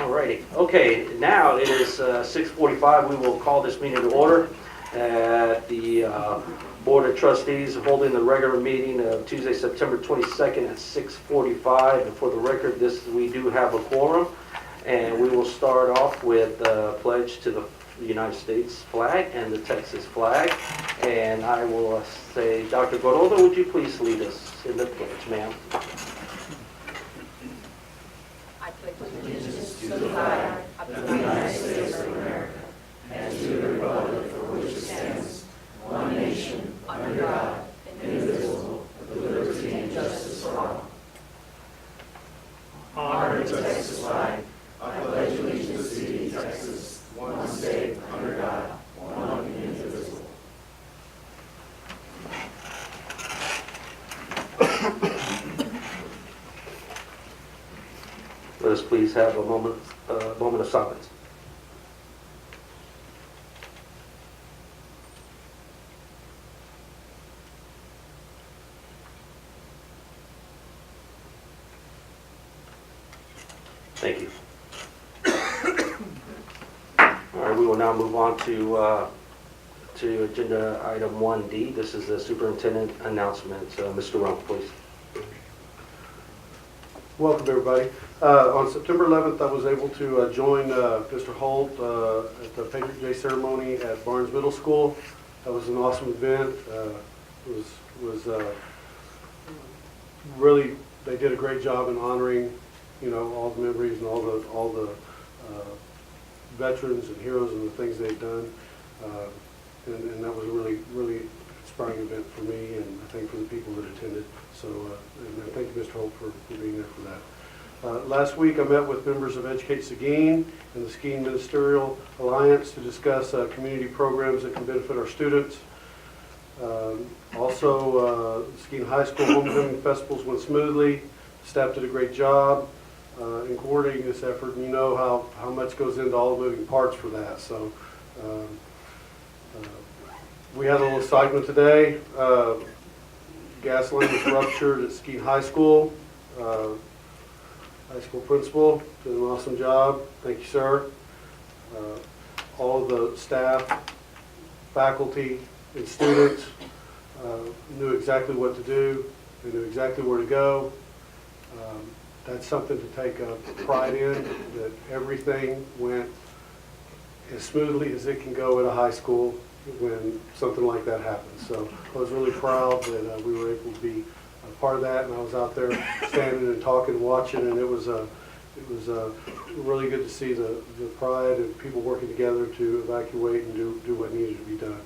Alrighty. Okay, now it is 6:45. We will call this meeting to order at the Board of Trustees holding the regular meeting of Tuesday, September 22nd at 6:45. And for the record, we do have a quorum. And we will start off with a pledge to the United States flag and the Texas flag. And I will say, Dr. Goroldo, would you please lead us in the pledge, ma'am? I pledge allegiance to the flag of the United States of America and to the republic for which it stands, one nation, under God, indivisible, with liberty and justice for all. Honor the Texas flag. I pledge allegiance to thee, Texas, one state, under God, one and indivisible. Let us please have a moment of silence. Thank you. All right, we will now move on to agenda item 1D. This is the superintendent announcement. Mr. Rump, please. Welcome, everybody. On September 11th, I was able to join Mr. Holt at the Patriot Day ceremony at Barnes Middle School. That was an awesome event. It was really, they did a great job in honoring, you know, all the memories and all the veterans and heroes and the things they've done. And that was a really inspiring event for me, and I think for the people that attended. So, and thank you, Mr. Holt, for being there for that. Last week, I met with members of Educate Seguin and the Seguin Ministerial Alliance to discuss community programs that can benefit our students. Also, Seguin High School Homecoming Festivals went smoothly. Staff did a great job in coordinating this effort, and you know how much goes into all the moving parts for that. So we had a little excitement today. Gas line was ruptured at Seguin High School. High school principal did an awesome job. Thank you, sir. All of the staff, faculty, and students knew exactly what to do. They knew exactly where to go. That's something to take pride in, that everything went as smoothly as it can go at a high school when something like that happens. So I was really proud that we were able to be a part of that, and I was out there standing and talking and watching, and it was really good to see the pride and people working together to evacuate and do what needed to be done.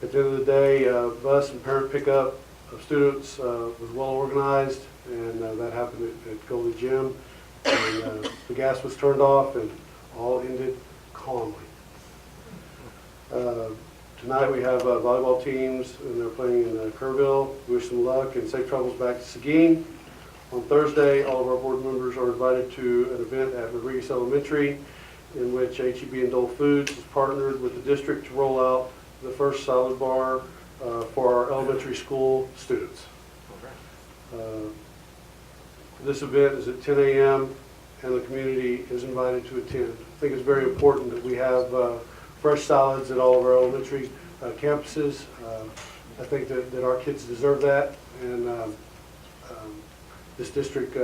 At the end of the day, bus and parent pickup of students was well organized, and that happened at Goldie Gym. And the gas was turned off, and all ended calmly. Tonight we have volleyball teams, and they're playing in Kerrville. Wish them luck and safe travels back to Seguin. On Thursday, all of our board members are invited to an event at Rodriguez Elementary, in which HEB and Dole Foods has partnered with the district to roll out the first salad bar for our elementary school students. This event is at 10 a.m. and the community is invited to attend. I think it's very important that we have fresh salads at all of our elementary campuses. I think that our kids deserve that, and this district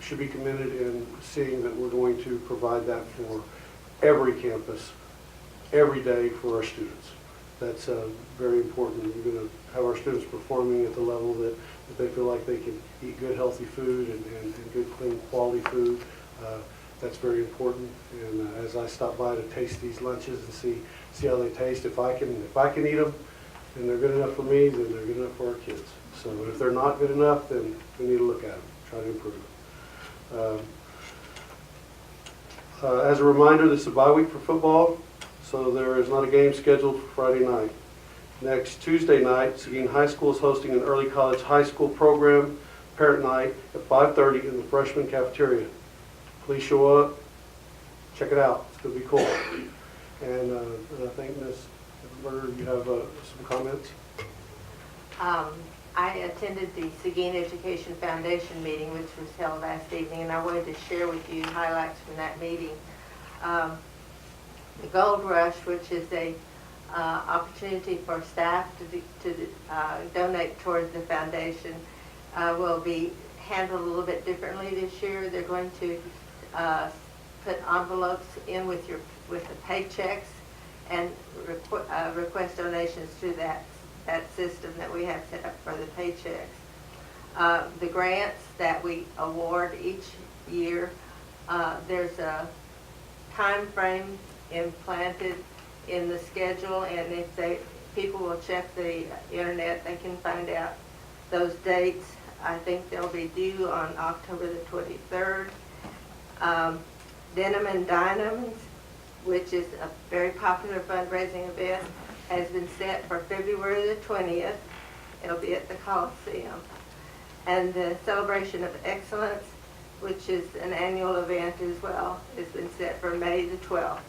should be commended in seeing that we're going to provide that for every campus, every day for our students. That's very important. We're going to have our students performing at the level that they feel like they can eat good, healthy food and good, clean, quality food. That's very important. And as I stop by to taste these lunches and see how they taste, if I can eat them and they're good enough for me, then they're good enough for our kids. So if they're not good enough, then we need to look at them, try to improve them. As a reminder, this is a bye week for football, so there is not a game scheduled for Friday night. Next Tuesday night, Seguin High School is hosting an early college high school program parent night at 5:30 in the freshman cafeteria. Please show up, check it out. It's going to be cool. And I think Ms. Berger, you have some comments? I attended the Seguin Education Foundation meeting, which was held last evening, and I wanted to share with you highlights from that meeting. The Gold Rush, which is a opportunity for staff to donate towards the foundation, will be handled a little bit differently this year. They're going to put envelopes in with the paychecks and request donations through that system that we have set up for the paychecks. The grants that we award each year, there's a time frame implanted in the schedule, and if people will check the internet, they can find out those dates. I think they'll be due on October the 23rd. Denim and Diamonds, which is a very popular fundraising event, has been set for February the 20th. It'll be at the Coliseum. And the Celebration of Excellence, which is an annual event as well, has been set for May the 12th.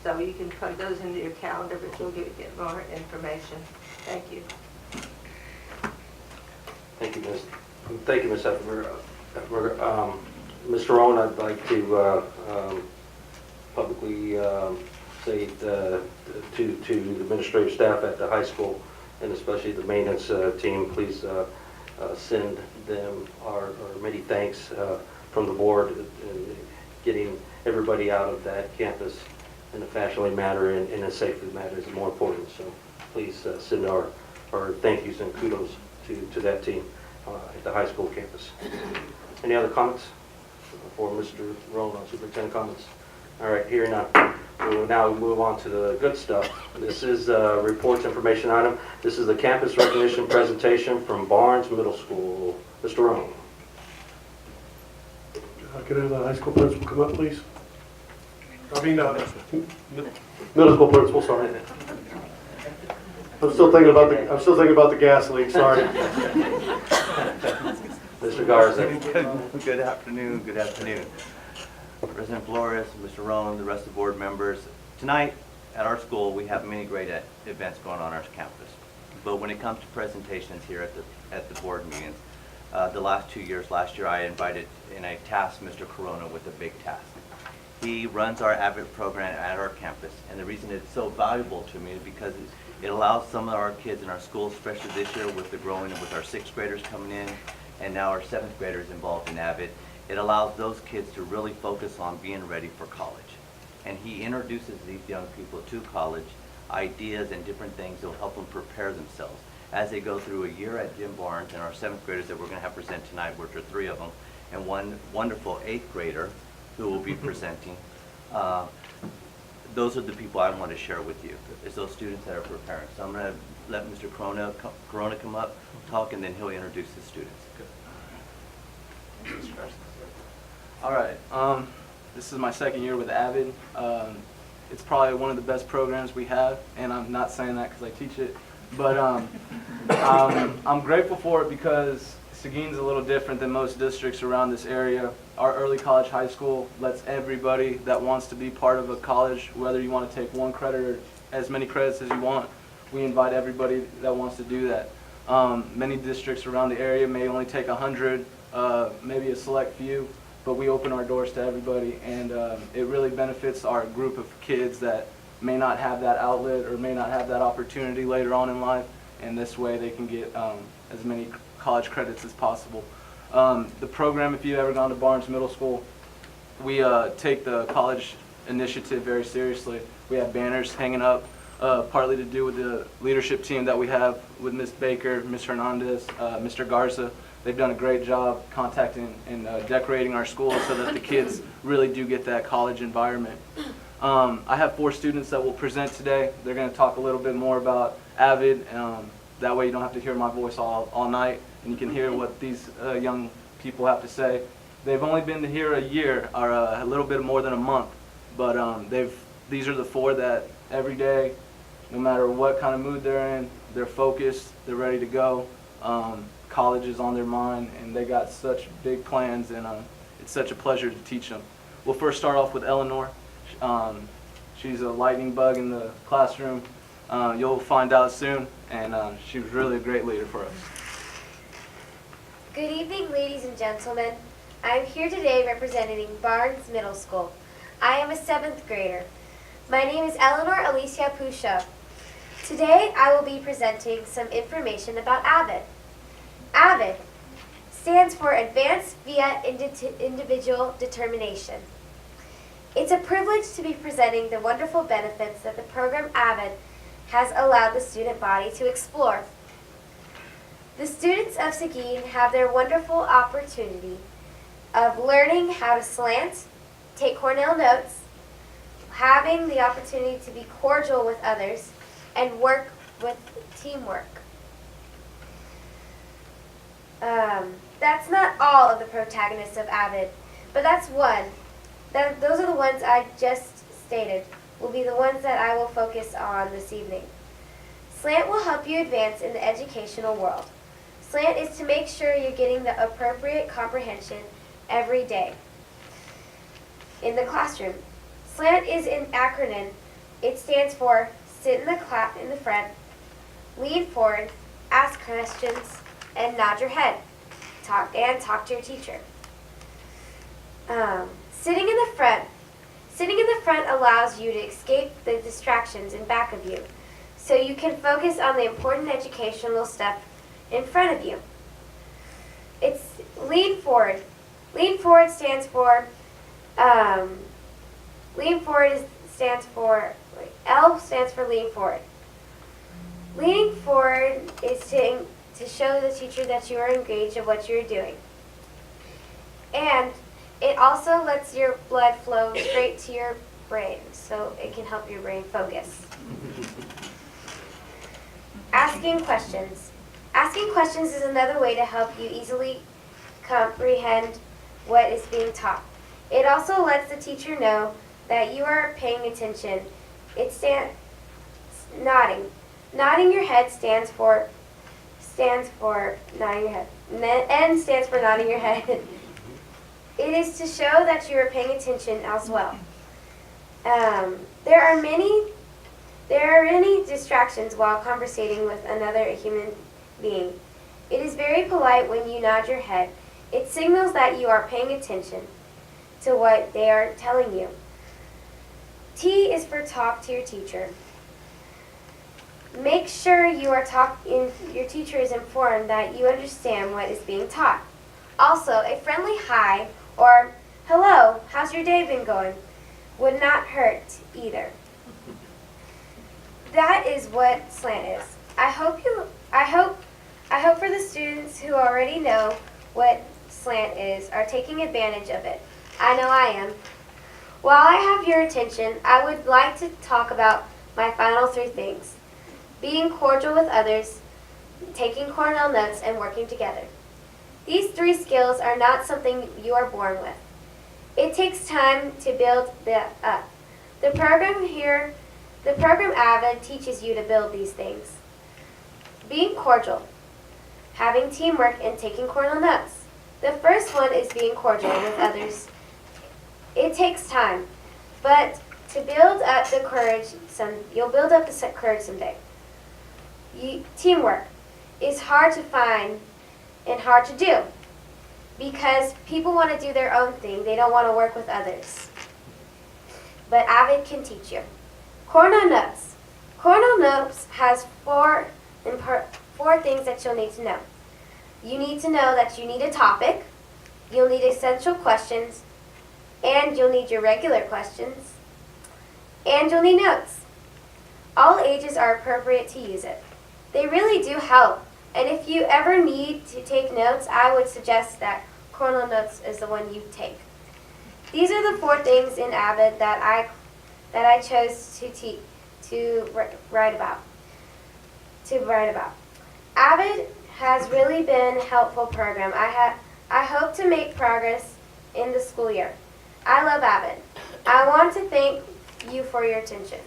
So you can plug those into your calendar, but you'll get more information. Thank you. Thank you, Ms. Heffer. Mr. Owen, I'd like to publicly say to the administrative staff at the high school, and especially the maintenance team, please send them our many thanks from the board in getting everybody out of that campus in a fashionable manner and in a safely manner is more important. So please send our thank yous and kudos to that team at the high school campus. Any other comments for Mr. Rowan on superintendent comments? All right, here none. We will now move on to the good stuff. This is a reports information item. This is the campus recognition presentation from Barnes Middle School. Mr. Rowan. Could I have the high school principal come up, please? I mean, middle school principal, sorry. I'm still thinking about the gas leak, sorry. Mr. Garza. Good afternoon. President Flores, Mr. Rowan, the rest of the board members. Tonight at our school we have many great events going on our campus. But when it comes to presentations here at the board meetings, the last 2 years, last year I invited and I tasked Mr. Corona with a big task. He runs our AVID program at our campus, and the reason it's so valuable to me is because it allows some of our kids in our school, especially this year with the growing, with our 6th graders coming in, and now our 7th graders involved in AVID, it allows those kids to really focus on being ready for college. And he introduces these young people to college, ideas and different things that will help them prepare themselves as they go through a year at Jim Barnes and our 7th graders that we're going to have present tonight, which are 3 of them, and one wonderful 8th grader who will be presenting. Those are the people I want to share with you. It's those students that are preparing. So I'm going to let Mr. Corona come up, talk, and then he'll introduce the students. All right. This is my 2nd year with AVID. It's probably one of the best programs we have, and I'm not saying that because I teach it, but I'm grateful for it because Seguin's a little different than most districts around this area. Our early college high school lets everybody that wants to be part of a college, whether you want to take 1 credit or as many credits as you want, we invite everybody that wants to do that. Many districts around the area may only take 100, maybe a select few, but we open our doors to everybody, and it really benefits our group of kids that may not have that outlet or may not have that opportunity later on in life, and this way they can get as many college credits as possible. The program, if you've ever gone to Barnes Middle School, we take the college initiative very seriously. We have banners hanging up, partly to do with the leadership team that we have with Ms. Baker, Ms. Hernandez, Mr. Garza. They've done a great job contacting and decorating our school so that the kids really do get that college environment. I have 4 students that will present today. They're going to talk a little bit more about AVID. That way you don't have to hear my voice all night, and you can hear what these young people have to say. They've only been here a year, or a little bit more than a month, but these are the 4 that every day, no matter what kind of mood they're in, they're focused, they're ready to go. College is on their mind, and they got such big plans, and it's such a pleasure to teach them. We'll first start off with Eleanor. She's a lightning bug in the classroom. You'll find out soon, and she was really a great leader for us. Good evening, ladies and gentlemen. I am here today representing Barnes Middle School. I am a 7th grader. My name is Eleanor Alicia Pusha. Today, I will be presenting some information about AVID. AVID stands for Advanced Via Individual Determination. It's a privilege to be presenting the wonderful benefits that the program AVID has allowed the student body to explore. The students of Seguin have their wonderful opportunity of learning how to slant, take Cornell notes, having the opportunity to be cordial with others, and work with teamwork. That's not all of the protagonists of AVID, but that's one. Those are the ones I just stated, will be the ones that I will focus on this evening. Slant will help you advance in the educational world. Slant is to make sure you're getting the appropriate comprehension every day in the classroom. SLANT is an acronym. It stands for sit in the front, lean forward, ask questions, and nod your head. Talk to your teacher. Sitting in the front allows you to escape the distractions in back of you, so you can focus on the important educational stuff in front of you. It's lean forward. Lean forward stands for L stands for lean forward. Leaning forward is to show the teacher that you are engaged in what you're doing. And it also lets your blood flow straight to your brain, so it can help your brain focus. Asking questions. Asking questions is another way to help you easily comprehend what is being taught. It also lets the teacher know that you are paying attention. Nodding. Nodding your head stands for nodding your head. N stands for nodding your head. It is to show that you are paying attention as well. There are many distractions while conversating with another human being. It is very polite when you nod your head. It signals that you are paying attention to what they are telling you. T is for talk to your teacher. Make sure your teacher is informed that you understand what is being taught. Also, a friendly hi or hello, how's your day been going would not hurt either. That is what SLANT is. I hope for the students who already know what SLANT is are taking advantage of it. I know I am. While I have your attention, I would like to talk about my final 3 things. Being cordial with others, taking Cornell notes, and working together. These 3 skills are not something you are born with. It takes time to build that up. The program AVID teaches you to build these things. Being cordial, having teamwork, and taking Cornell notes. The first one is being cordial with others. It takes time, but to build up the courage, you'll build up the courage someday. Teamwork is hard to find and hard to do because people want to do their own thing. They don't want to work with others. But AVID can teach you. Cornell notes. Cornell notes has 4 things that you'll need to know. You need to know that you need a topic, you'll need essential questions, and you'll need your regular questions, and you'll need notes. All ages are appropriate to use it. They really do help, and if you ever need to take notes, I would suggest that Cornell Notes is the one you take. These are the 4 things in AVID that I chose to write about. AVID has really been a helpful program. I hope to make progress in the school year. I love AVID. I want to thank you for your attention.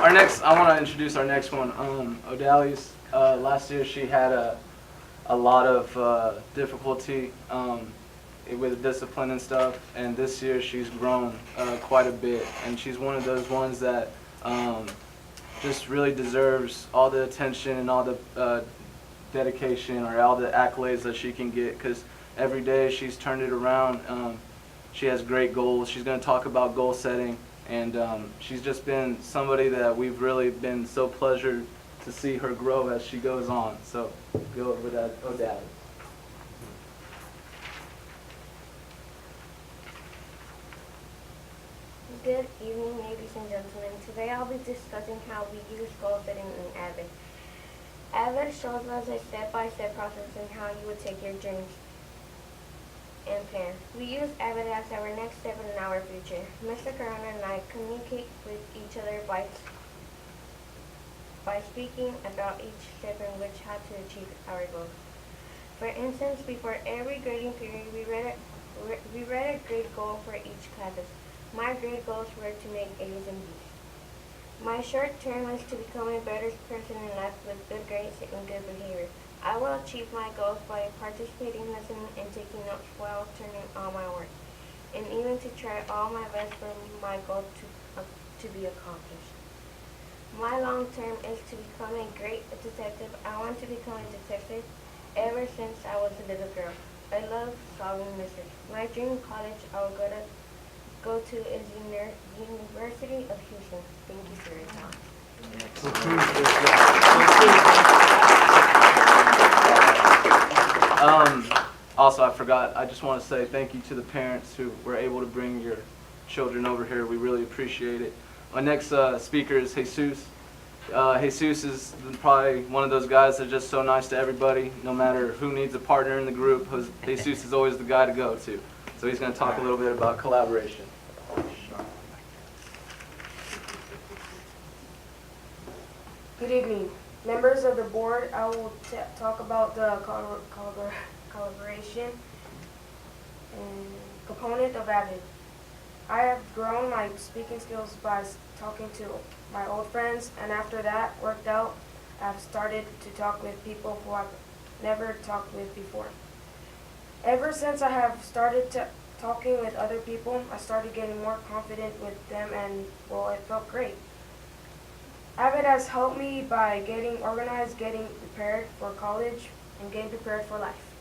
I want to introduce our next one. O'Dalley's. Last year she had a lot of difficulty with discipline and stuff, and this year she's grown quite a bit, and she's one of those ones that just really deserves all the attention and all the dedication or all the accolades that she can get, because every day she's turned it around. She has great goals. She's going to talk about goal setting, and she's just been somebody that we've really been so pleasured to see her grow as she goes on. So go over that, Odad. Good evening, ladies and gentlemen. Today I'll be discussing how we use goal setting in Avid. Avid shows us a step-by-step process in how you would take your journey and plan. We use Avid as our next step in our future. Mr. Corona and I communicate with each other by speaking about each step in which how to achieve our goals. For instance, before every grading period, we read a grade goal for each class. My grade goals were to make A's and B's. My short term is to become a better person in life with good grades and good behavior. I will achieve my goals by participating in lessons and taking notes while turning all my work, and even to try all my best for my goal to be accomplished. My long term is to become a great detective. I want to become a detective ever since I was a little girl. I love solving mysteries. My dream college I will go to is University of Houston. Thank you for your time. Also, I forgot, I just want to say thank you to the parents who were able to bring your children over here. We really appreciate it. My next speaker is Jesus. Jesus is probably one of those guys that's just so nice to everybody. No matter who needs a partner in the group, Jesus is always the guy to go to. So he's going to talk a little bit about collaboration. Good evening. Members of the board, I will talk about the collaboration and component of Avid. I have grown my speaking skills by talking to my old friends, and after that worked out, I've started to talk with people who I've never talked with before. Ever since I have started talking with other people, I started getting more confident with them, and well, it felt great. Avid has helped me by getting organized, getting prepared for college, and getting prepared for life.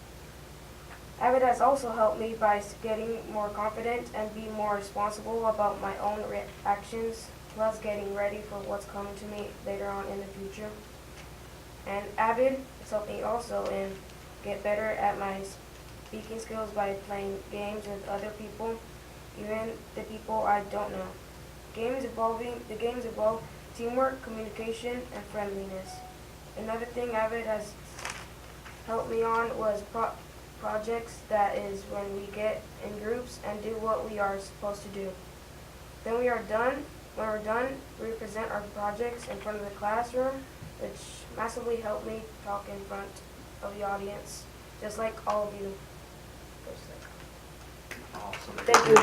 Avid has also helped me by getting more confident and be more responsible about my own actions, plus getting ready for what's coming to me later on in the future. And Avid has helped me also in get better at my speaking skills by playing games with other people, even the people I don't know. The games involve teamwork, communication, and friendliness. Another thing Avid has helped me on was projects, that is when we get in groups and do what we are supposed to do. Then when we're done, we present our projects in front of the classroom, which massively helped me talk in front of the audience, just like all of you. Awesome. Thank you.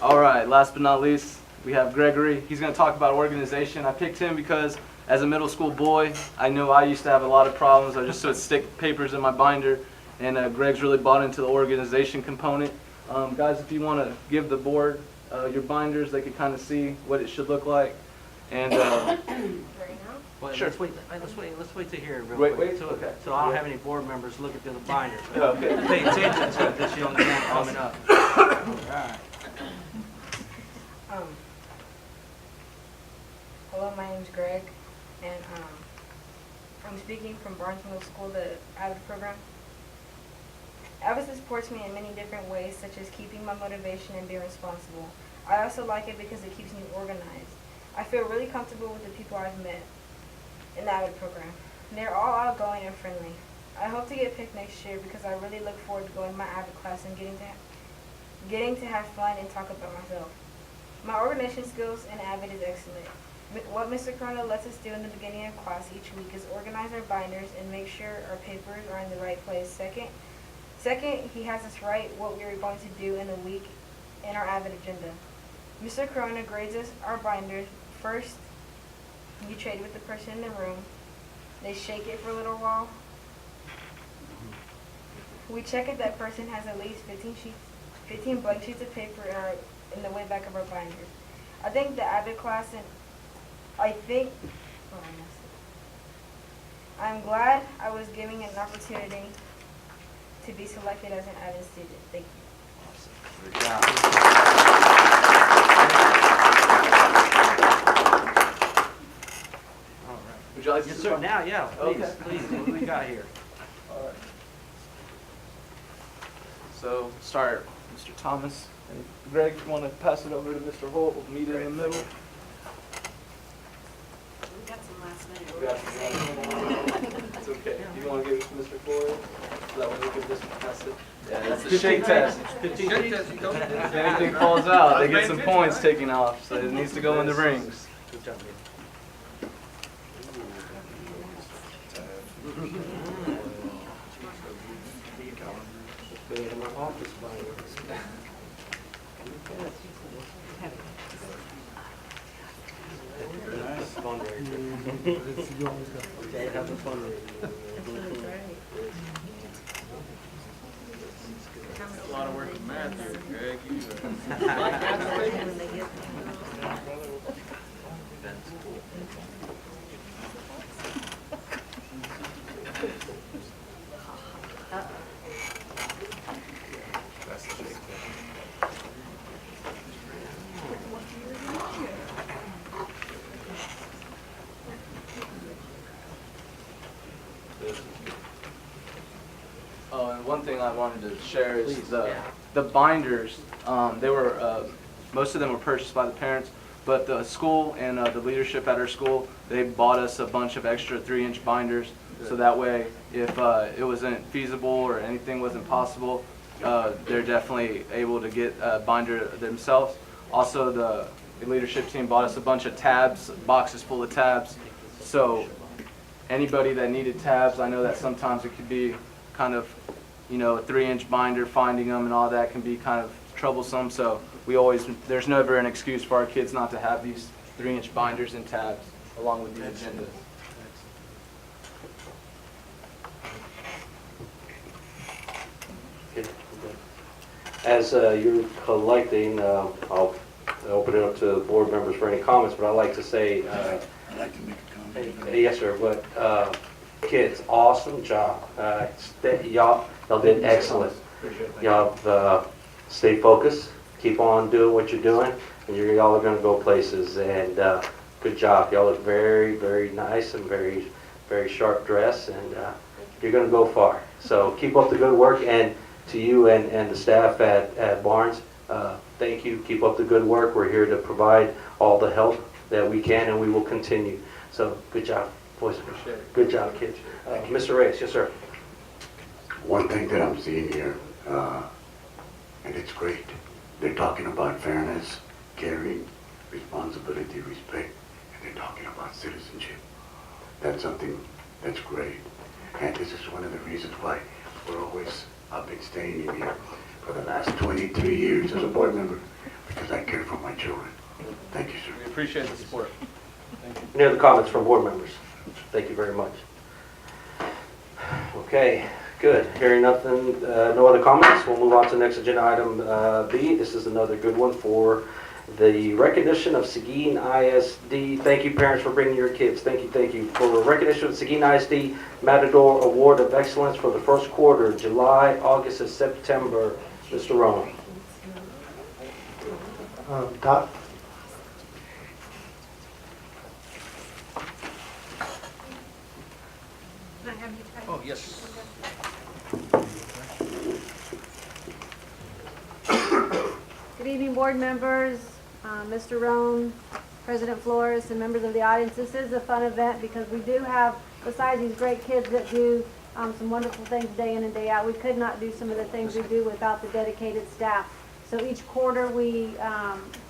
All right, last but not least, we have Gregory. He's going to talk about organization. I picked him because as a middle school boy, I know I used to have a lot of problems. I just would stick papers in my binder, and Greg's really bought into the organization component. Guys, if you want to give the board your binders, they can kind of see what it should look like. And Well, Sure. let's wait to hear real Wait, quick. wait, So, okay. so I don't have any board members looking through the binders. Okay. Pay attention to this young man coming up. All right. Hello, my name's Greg, and I'm speaking from Barnes Middle School, the Avid program. Avid supports me in many different ways, such as keeping my motivation and being responsible. I also like it because it keeps me organized. I feel really comfortable with the people I've met in the Avid program. They're all outgoing and friendly. I hope to get picked next year because I really look forward to going to my Avid class and getting to have fun and talk about myself. My organization skills in Avid is excellent. What Mr. Corona lets us do in the beginning of class each week is organize our binders and make sure our papers are in the right place. Second, he has us write what we are going to do in the week in our Avid agenda. Mr. Corona grades us our binders. First, you trade with the person in the room. They shake it for a little while. We check if that person has at least 15 blank sheets of paper in the way back of our binder. I think the Avid class, and I think, oh, I messed it. I'm glad I was given an opportunity to be selected as an Avid student. Thank you. Good job. All right. Would you like to Yes, start? sir. Now, yeah, please, Okay. please. What do we got here? All right. So start, Mr. Thomas. And Greg, if you want to pass it over to Mr. Holt, we'll meet in the middle. We got some last minute. We got some- It's okay. Do you want to give it to Mr. Flores? So that way we can just pass it. Yeah, that's a shake test. If anything falls out, they get some points taken off. So it needs to go in the rings. Good job, man. Good in my office binder. Nice fundraiser. Okay, have a fundraiser. A lot of work with math here, Greg. Oh, and one thing I wanted to share is the binders. They were most of them were purchased by the parents, but the school and the leadership at our school, they bought us a bunch of extra 3-inch binders, so that way if it wasn't feasible or anything wasn't possible, they're definitely able to get a binder themselves. Also, the leadership team bought us a bunch of tabs, boxes full of tabs. So anybody that needed tabs, I know that sometimes it could be kind of, a 3-inch binder, finding them and all that can be kind of troublesome. So there's never an excuse for our kids not to have these 3-inch binders and tabs along with the agendas. Okay, okay. As you're collecting, I'll open it up to the board members for any comments, but I'd like to say, I'd like to make a comment. yes, sir, but kids, awesome job. Y'all did excellent. Y'all stay focused, keep on doing what you're doing, and y'all are gonna go places, and good job. Y'all look very, very nice and very, very sharp dress, and you're gonna go far. So keep up the good work, and to you and the staff at Barnes, thank you. Keep up the good work. We're here to provide all the help that we can, and we will continue. So good job, boys. Good job, kids. Mr. Reyes, yes, sir. One thing that I'm seeing here, and it's great, they're talking about fairness, caring, responsibility, respect, and they're talking about citizenship. That's something that's great. And this is one of the reasons why I've been staying in here for the last 23 years as a board member, because I care for my children. Thank you, sir. We appreciate the support. Thank you. Any other comments from board members? Thank you very much. Okay, good. Hearing nothing, no other comments, we'll move on to the next agenda item, B. This is another good one for the recognition of Seguin ISD. Thank you, parents, for bringing your kids. Thank you, thank you. For recognition of Seguin ISD Matador Award of Excellence for the first quarter, July, August, and September. Mr. Rowan. Todd? Oh, yes. Good evening, board members, Mr. Roan, President Flores, and members of the audience. This is a fun event because we do have, besides these great kids that do some wonderful things day in and day out, we could not do some of the things we do without the dedicated staff. So each quarter,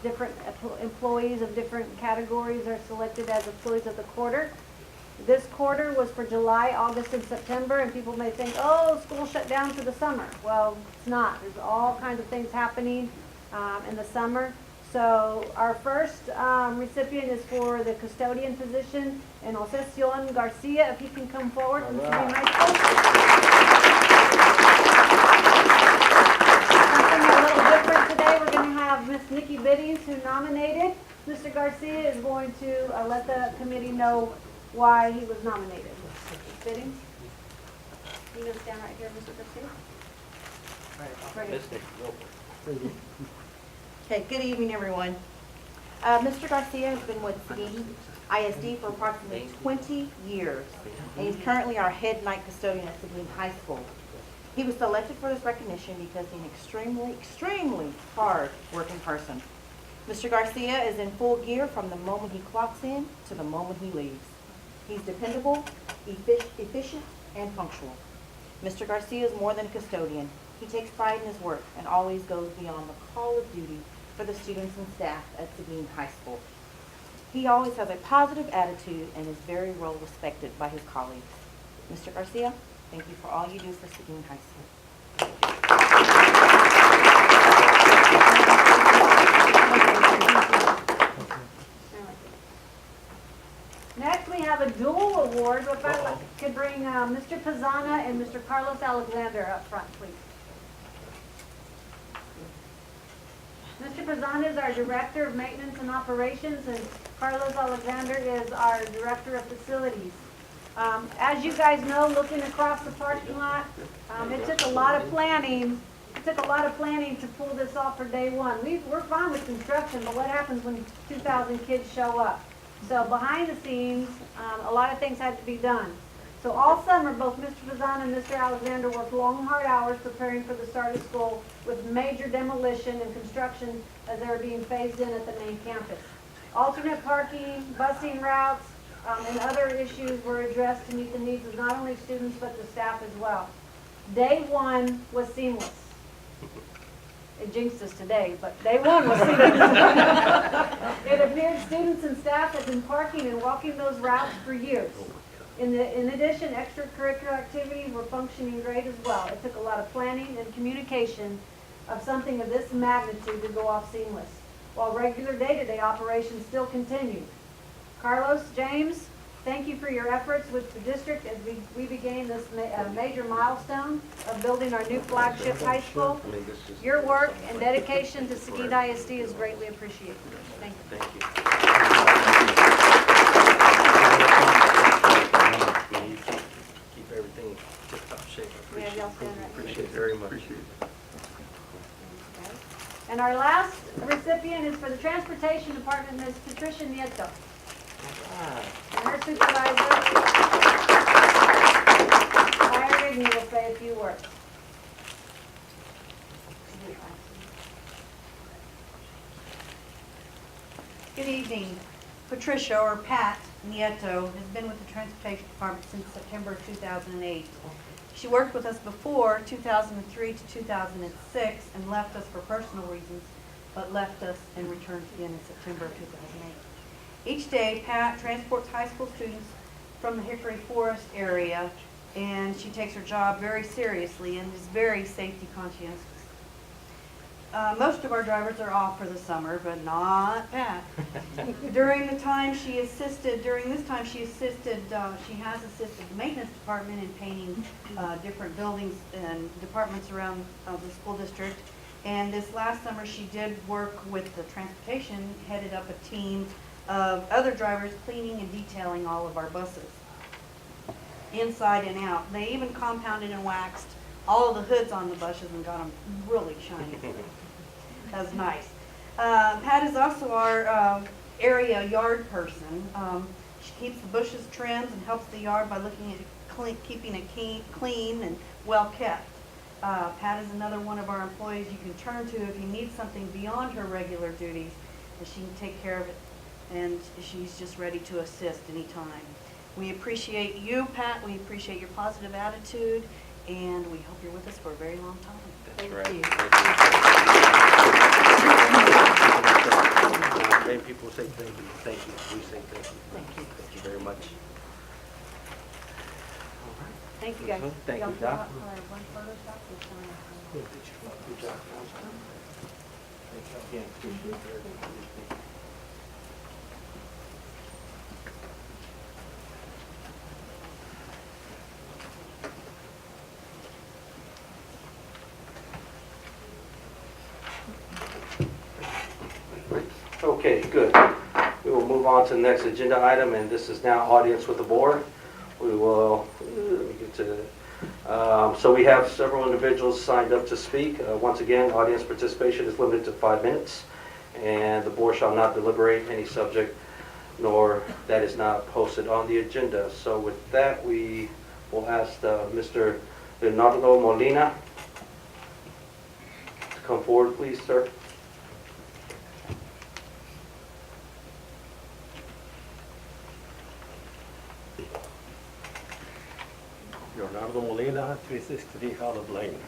different employees of different categories are selected as employees of the quarter. This quarter was for July, August, and September, and people may think, oh, school shut down for the summer. Well, it's not. There's all kinds of things happening in the summer. So our first recipient is for the custodian position, and Osesión Garcia, if he can come forward from Seguin High School. Something a little different today. We're going to have Miss Nikki Biddies, who nominated. Mr. Garcia is going to let the committee know why he was nominated. Ms. Biddies? You gonna stand right here, Mr. Garcia? Right. Miss Nick, go for it. Okay, good evening, everyone. Mr. Garcia has been with Seguin ISD for approximately 20 years, and he's currently our head night custodian at Seguin High School. He was selected for this recognition because he's an extremely hard-working person. Mr. Garcia is in full gear from the moment he clocks in to the moment he leaves. He's dependable, efficient, and punctual. Mr. Garcia is more than a custodian. He takes pride in his work and always goes beyond the call of duty for the students and staff at Seguin High School. He always has a positive attitude and is very well respected by his colleagues. Mr. Garcia, thank you for all you do for Seguin High School. Next, we have a dual award. If I could bring Mr. Pizzana and Mr. Carlos Alexander up front, please. Mr. Pizzana is our Director of Maintenance and Operations, and Carlos Alexander is our Director of Facilities. As you guys know, looking across the parking lot, it took a lot of planning. It took a lot of planning to pull this off for day one. We're fine with construction, but what happens when 2,000 kids show up? So behind the scenes, a lot of things had to be done. So all summer, both Mr. Pizzana and Mr. Alexander worked long, hard hours preparing for the start of school with major demolition and construction as they were being phased in at the main campus. Alternate parking, busing routes, and other issues were addressed to meet the needs of not only students but the staff as well. Day one was seamless. It jinxed us today, but day one was seamless. It appeared students and staff had been parking and walking those routes for years. In addition, extracurricular activities were functioning great as well. It took a lot of planning and communication of something of this magnitude to go off seamless, while regular day-to-day operations still continued. Carlos, James, thank you for your efforts with the district as we began this major milestone of building our new flagship high school. Your work and dedication to Seguin ISD is greatly appreciated. Thank you. Thank you. You keep everything tip-top shape. I Yeah, y'all stand right appreciate it very much. And our last recipient is for the Transportation Department, Ms. Patricia Nieto. And her supervisor, Maya Rigney, will say a few words. Good evening. Patricia, or Pat Nieto, has been with the Transportation Department since September 2008. She worked with us before 2003 to 2006 and left us for personal reasons, but left us and returned again in September of 2008. Each day, Pat transports high school students from the Hickory Forest area, and she takes her job very seriously and is very safety conscientious. Most of our drivers are off for the summer, but not Pat. During this time she has assisted the maintenance department in painting different buildings and departments around the school district. And this last summer she did work with the transportation, headed up a team of other drivers cleaning and detailing all of our buses, inside and out. They even compounded and waxed all of the hoods on the buses and got them really shiny. That was nice. Pat is also our area yard person. She keeps the bushes trimmed and helps the yard by looking at keeping it clean and well kept. Pat is another one of our employees you can turn to if you need something beyond her regular duties, and she can take care of it, and she's just ready to assist anytime. We appreciate you, Pat. We appreciate your positive attitude, and we hope you're with us for a very long time. That's Thank right. you. Many people say thank you. Thank you. We say thank you. Thank you. Thank you very much. Thank you, guys. Thank you, Y'all Doc. fill out one Photoshop or sign it? Good job. Thank you again. Okay, good. We will move on to the next agenda item, and this is now audience with the board. We will, let me get to it. So we have several individuals signed up to speak. Once again, audience participation is limited to 5 minutes, and the board shall not deliberate any subject nor that is not posted on the agenda. So with that, we will ask Mr. Leonardo Molina to come forward, please, sir. Leonardo Molina, 363 Holland Lane.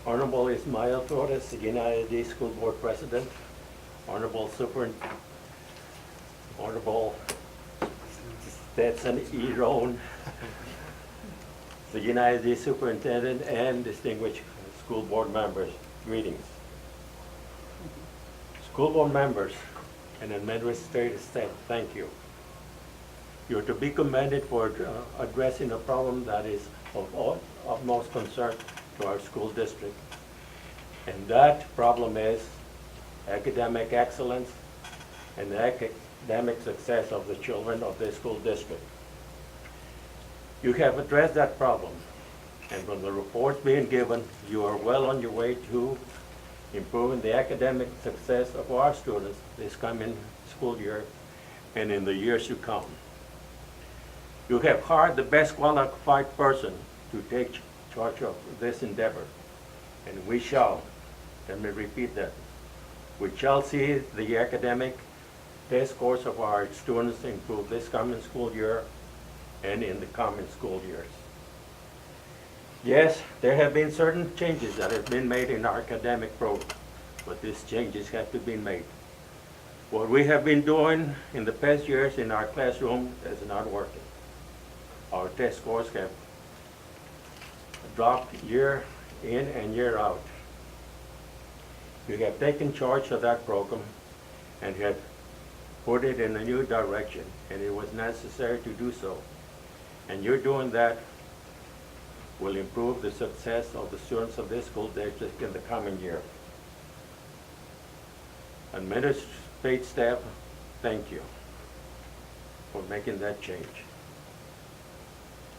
Honorable Ismael Flores, Seguin ISD School Board President. Honorable Honorable Stetson E. Roan, Seguin ISD Superintendent, and distinguished school board members, greetings. School board members and administrative staff, thank you. You're to be commended for addressing a problem that is of utmost concern to our school district. And that problem is academic excellence and the academic success of the children of this school district. You have addressed that problem, and from the reports being given, you are well on your way to improving the academic success of our students this coming school year and in the years to come. You have hired the best qualified person to take charge of this endeavor, and we shall, let me repeat that, we shall see the academic test scores of our students improve this coming school year and in the coming school years. Yes, there have been certain changes that have been made in our academic program, but these changes have to be made. What we have been doing in the past years in our classroom is not working. Our test scores have dropped year in and year out. You have taken charge of that program and have put it in a new direction, and it was necessary to do so. And you're doing that will improve the success of the students of this school district in the coming year. Administrative staff, thank you for making that change.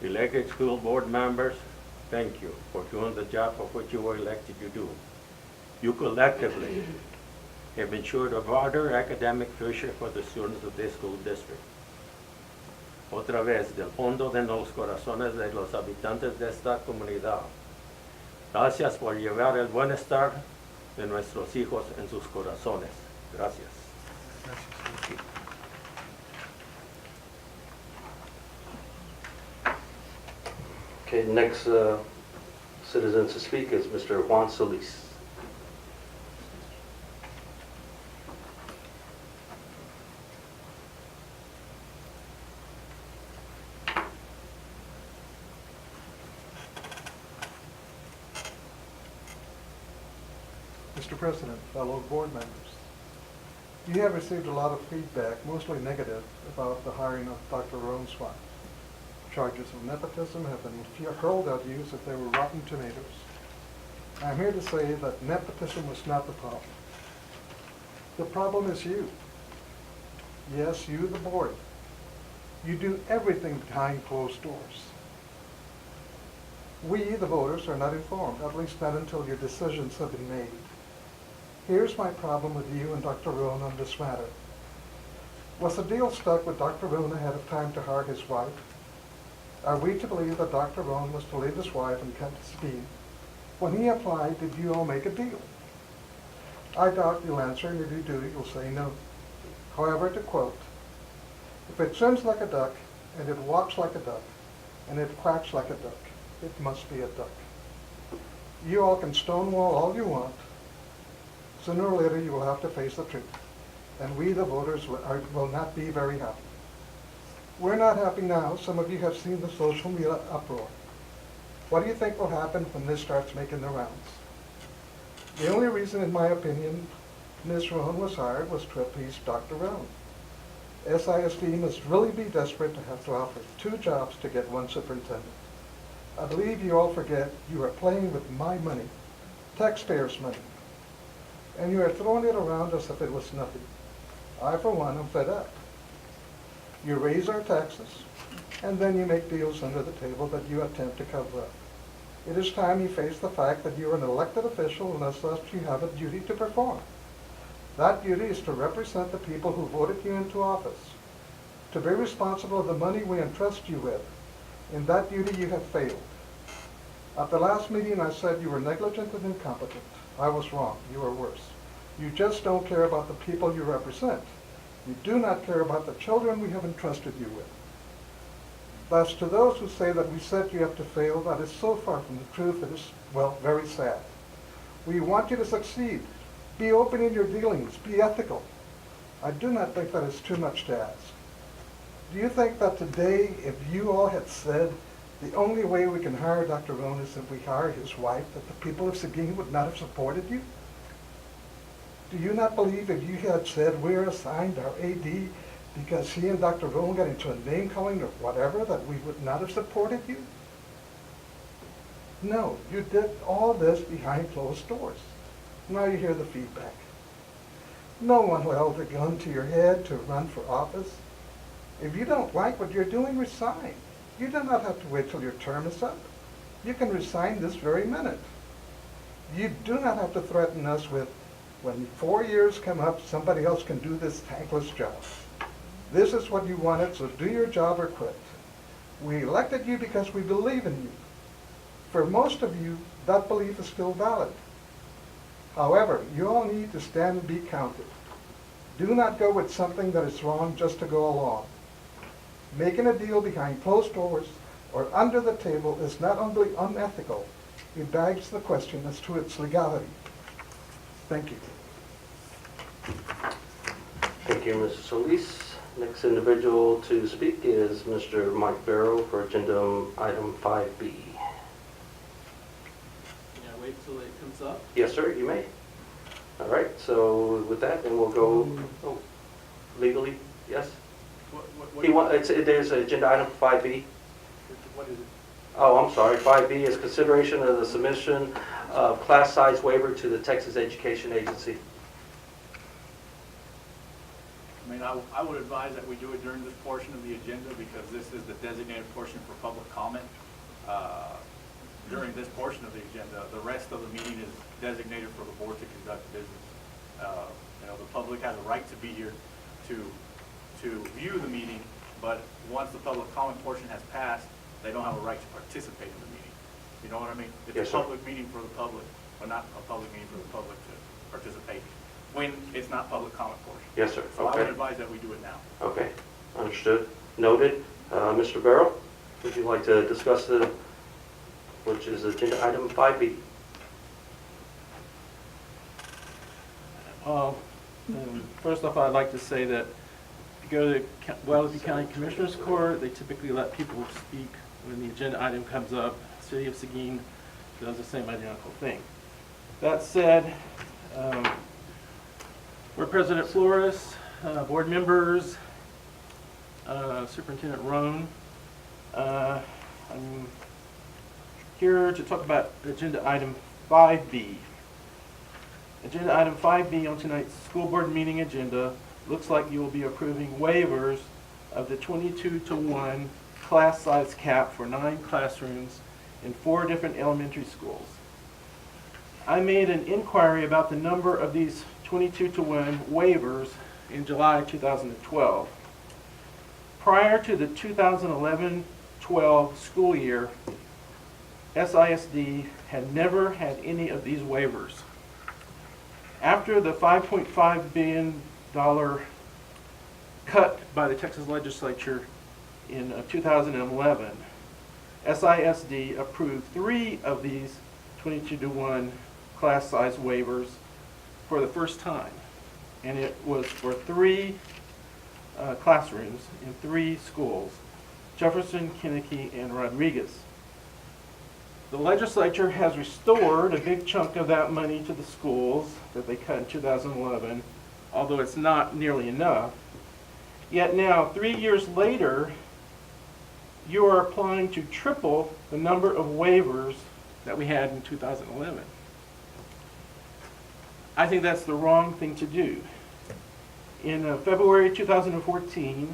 Elected school board members, thank you for doing the job of which you were elected to do. You collectively have ensured a broader academic future for the students of this school district. Otra vez, del fondo de los corazones de los habitantes de esta comunidad, gracias por llevar el bienestar de nuestros hijos en sus corazones. Gracias. Okay, next citizen to speak is Mr. Juan Solis. Mr. President, fellow board members, you have received a lot of feedback, mostly negative, about the hiring of Dr. Roan's wife. Charges of nepotism have been hurled at you as if they were rotten tomatoes. I'm here to say that nepotism was not the problem. The problem is you. Yes, you, the board. You do everything behind closed doors. We, the voters, are not informed, at least not until your decisions have been made. Here's my problem with you and Dr. Roan on this matter. Was the deal stuck with Dr. Roan ahead of time to hire his wife? Are we to believe that Dr. Roan was to leave his wife and come to Seguin? When he applied, did you all make a deal? I doubt you'll answer, and if you do, you'll say no. However, to quote, if it swims like a duck, and it walks like a duck, and it quacks like a duck, it must be a duck. You all can stonewall all you want. Sooner or later, you will have to face the truth. And we, the voters, will not be very happy. We're not happy now. Some of you have seen the social media uproar. What do you think will happen when this starts making the rounds? The only reason, in my opinion, Ms. Roan was hired was to appease Dr. Roan. SISD must really be desperate to have to offer 2 jobs to get 1 superintendent. I believe you all forget you are playing with my money, taxpayers' money. and you are throwing it around as if it was nothing. I, for one, am fed up. You raise our taxes, and then you make deals under the table that you attempt to cover up. It is time you face the fact that you are an elected official, and as such you have a duty to perform. That duty is to represent the people who voted you into office, to be responsible of the money we entrust you with. In that duty you have failed. At the last meeting I said you were negligent and incompetent. I was wrong. You are worse. You just don't care about the people you represent. You do not care about the children we have entrusted you with. Thus, to those who say that we set you up to fail, that is so far from the truth, it is, well, very sad. We want you to succeed. Be open in your dealings. Be ethical. I do not think that is too much to ask. Do you think that today, if you all had said the only way we can hire Dr. Rohn is if we hire his wife, that the people of Seguin would not have supported you? Do you not believe if you had said we're assigned our AD because he and Dr. Rohn got into a name-calling or whatever, that we would not have supported you? No, you did all this behind closed doors. Now you hear the feedback. No one held a gun to your head to run for office. If you don't like what you're doing, resign. You do not have to wait till your term is up. You can resign this very minute. You do not have to threaten us with, when 4 years come up, somebody else can do this thankless job. This is what you wanted, so do your job or quit. We elected you because we believe in you. For most of you, that belief is still valid. However, you all need to stand and be counted. Do not go with something that is wrong just to go along. Making a deal behind closed doors or under the table is not only unethical, it begs the question as to its legality. Thank you. Thank you, Mr. Solis. Next individual to speak is Mr. Mike Barrow for agenda item 5B. Can I wait till it comes up? Yes, sir, you may. All right, so with that, then we'll go, oh, legally, yes? There's agenda item 5B. What is it? Oh, I'm sorry, 5B is consideration of the submission of class size waiver to the Texas Education Agency. I mean, I would advise that we do it during this portion of the agenda because this is the designated portion for public comment. During this portion of the agenda, the rest of the meeting is designated for the board to conduct business. You know, the public has a right to be here to view the meeting, but once the public comment portion has passed, they don't have a right to participate in the meeting. You know what I mean? It's Yes, a sir. public meeting for the public, but not a public meeting for the public to participate when it's not public comment portion. Yes, sir. So I would Okay. advise that we do it now. Okay, understood. Noted. Mr. Barrow, would you like to discuss which is agenda item 5B? First off, I'd like to say that if you go to Guadalupe County Commissioners Court, they typically let people speak when the agenda item comes up. City of Seguin does the same identical thing. That said, we're President Flores, board members, Superintendent Rohn. I'm here to talk about agenda item 5B. Agenda item 5B on tonight's school board meeting agenda looks like you will be approving waivers of the 22-to-1 class size cap for 9 classrooms in 4 different elementary schools. I made an inquiry about the number of these 22-to-1 waivers in July 2012. Prior to the 2011-12 school year, SISD had never had any of these waivers. After the $5.5 billion cut by the Texas legislature in 2011, SISD approved 3 of these 22-to-1 class size waivers for the first time. And it was for 3 classrooms in 3 schools, Jefferson, Kinnicky, and Rodriguez. The legislature has restored a big chunk of that money to the schools that they cut in 2011, although it's not nearly enough. Yet now, 3 years later, you are applying to triple the number of waivers that we had in 2011. I think that's the wrong thing to do. In February 2014,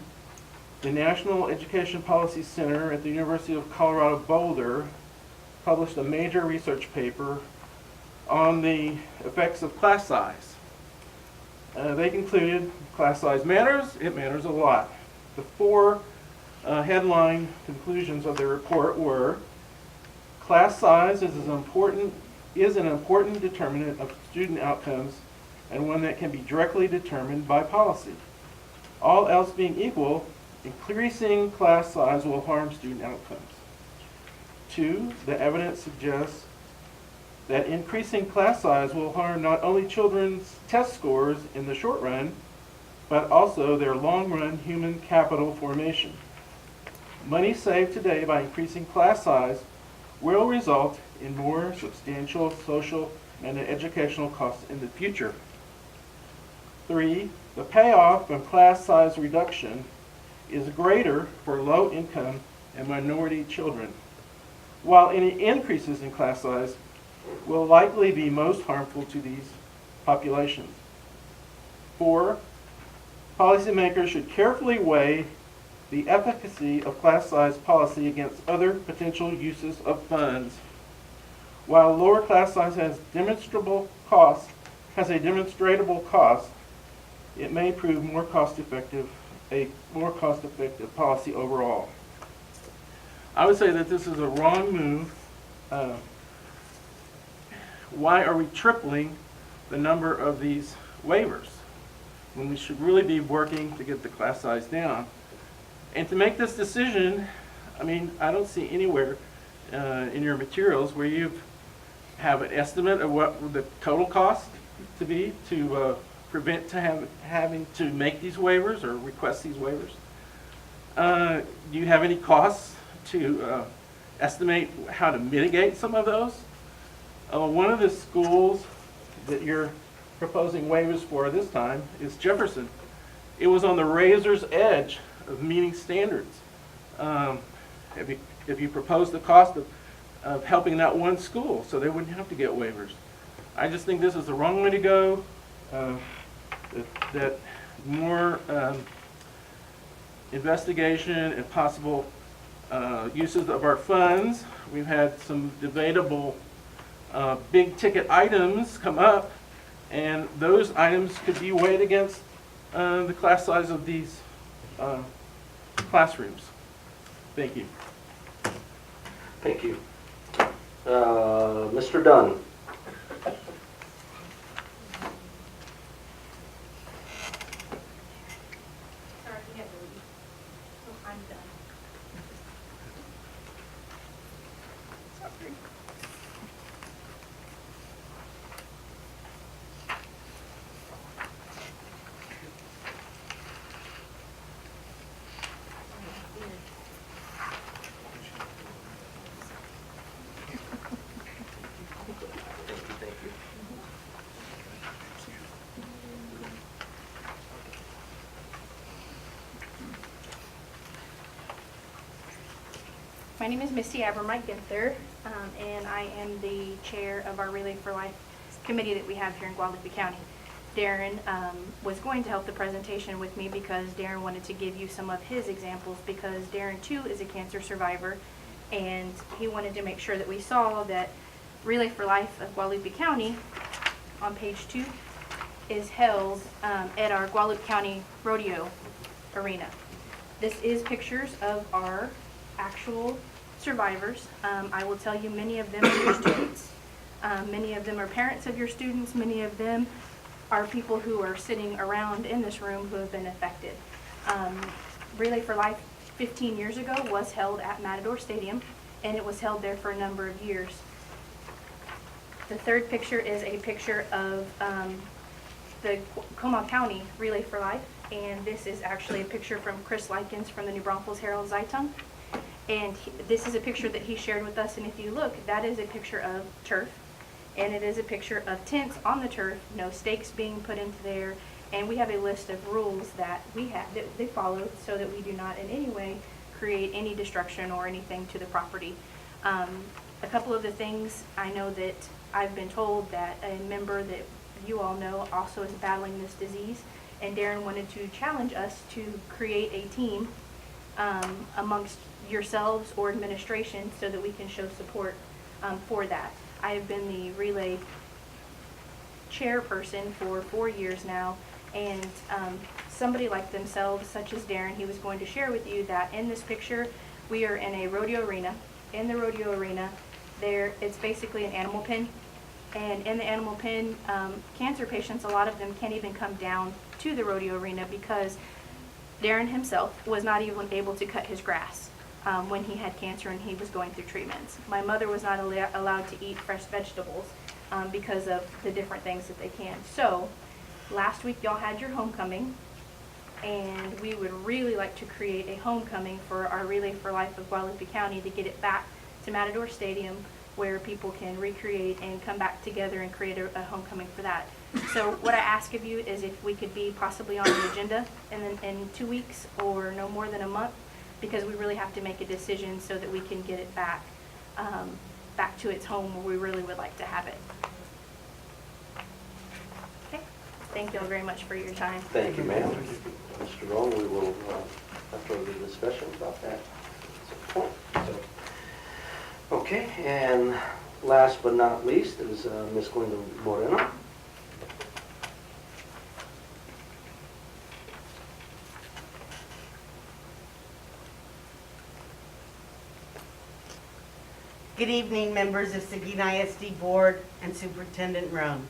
the National Education Policy Center at the University of Colorado Boulder published a major research paper on the effects of class size. They concluded class size matters, it matters a lot. The four headline conclusions of the report were: class size is an important determinant of student outcomes and one that can be directly determined by policy. All else being equal, increasing class size will harm student outcomes. 2, the evidence suggests that increasing class size will harm not only children's test scores in the short run, but also their long-run human capital formation. Money saved today by increasing class size will result in more substantial social and educational costs in the future. 3, the payoff from class size reduction is greater for low-income and minority children, while any increases in class size will likely be most harmful to these populations. 4, policymakers should carefully weigh the efficacy of class size policy against other potential uses of funds. While lower class size has a demonstrable cost, it may prove a more cost-effective policy overall. I would say that this is a wrong move. Why are we tripling the number of these waivers when we should really be working to get the class size down? And to make this decision, I mean, I don't see anywhere in your materials where you have an estimate of what the total cost to be to prevent having to make these waivers or request these waivers. Do you have any costs to estimate how to mitigate some of those? One of the schools that you're proposing waivers for this time is Jefferson. It was on the razor's edge of meeting standards. If you propose the cost of helping that one school so they wouldn't have to get waivers. I just think this is the wrong way to go. That more investigation and possible uses of our funds. We've had some debatable big ticket items come up, and those items could be weighed against the class size of these classrooms. Thank you. Thank you. Mr. Dunn. My name is Misty Abermite-Ginther, and I am the chair of our Relay for Life committee that we have here in Guadalupe County. Darren was going to help the presentation with me because Darren wanted to give you some of his examples, because Darren too is a cancer survivor, and he wanted to make sure that we saw that Relay for Life of Guadalupe County on page 2 is held at our Guadalupe County Rodeo Arena. This is pictures of our actual survivors. I will tell you, many of them are your students. Many of them are parents of your students. Many of them are people who are sitting around in this room who have been affected. Relay for Life 15 years ago was held at Matador Stadium, and it was held there for a number of years. The third picture is a picture of the Comal County Relay for Life, and this is actually a picture from Chris Likens from the New Braunfels Herald-Zeitung. And this is a picture that he shared with us, and if you look, that is a picture of turf, and it is a picture of tents on the turf, no stakes being put into there, and we have a list of rules that they follow so that we do not in any way create any destruction or anything to the property. A couple of the things I know that I've been told that a member that you all know, also is battling this disease. And Darren wanted to challenge us to create a team amongst yourselves or administration so that we can show support for that. I have been the relay chairperson for 4 years now, and somebody like themselves, such as Darren, he was going to share with you that in this picture, we are in a rodeo arena. In the rodeo arena, it's basically an animal pen, and in the animal pen, cancer patients, a lot of them can't even come down to the rodeo arena because Darren himself was not even able to cut his grass when he had cancer and he was going through treatments. My mother was not allowed to eat fresh vegetables because of the different things that they can. So last week y'all had your homecoming, and we would really like to create a homecoming for our Relay for Life of Guadalupe County to get it back to Matador Stadium where people can recreate and come back together and create a homecoming for that. So what I ask of you is if we could be possibly on the agenda in 2 weeks or no more than a month, because we really have to make a decision so that we can get it back back to its home where we really would like to have it. Okay. Thank you all very much for your time. Thank you, ma'am. Mr. Rowan, we will have further discussion about that. Okay, and last but not least is Ms. Glenda Moreno. Good evening, members of Seguin ISD Board and Superintendent Roan.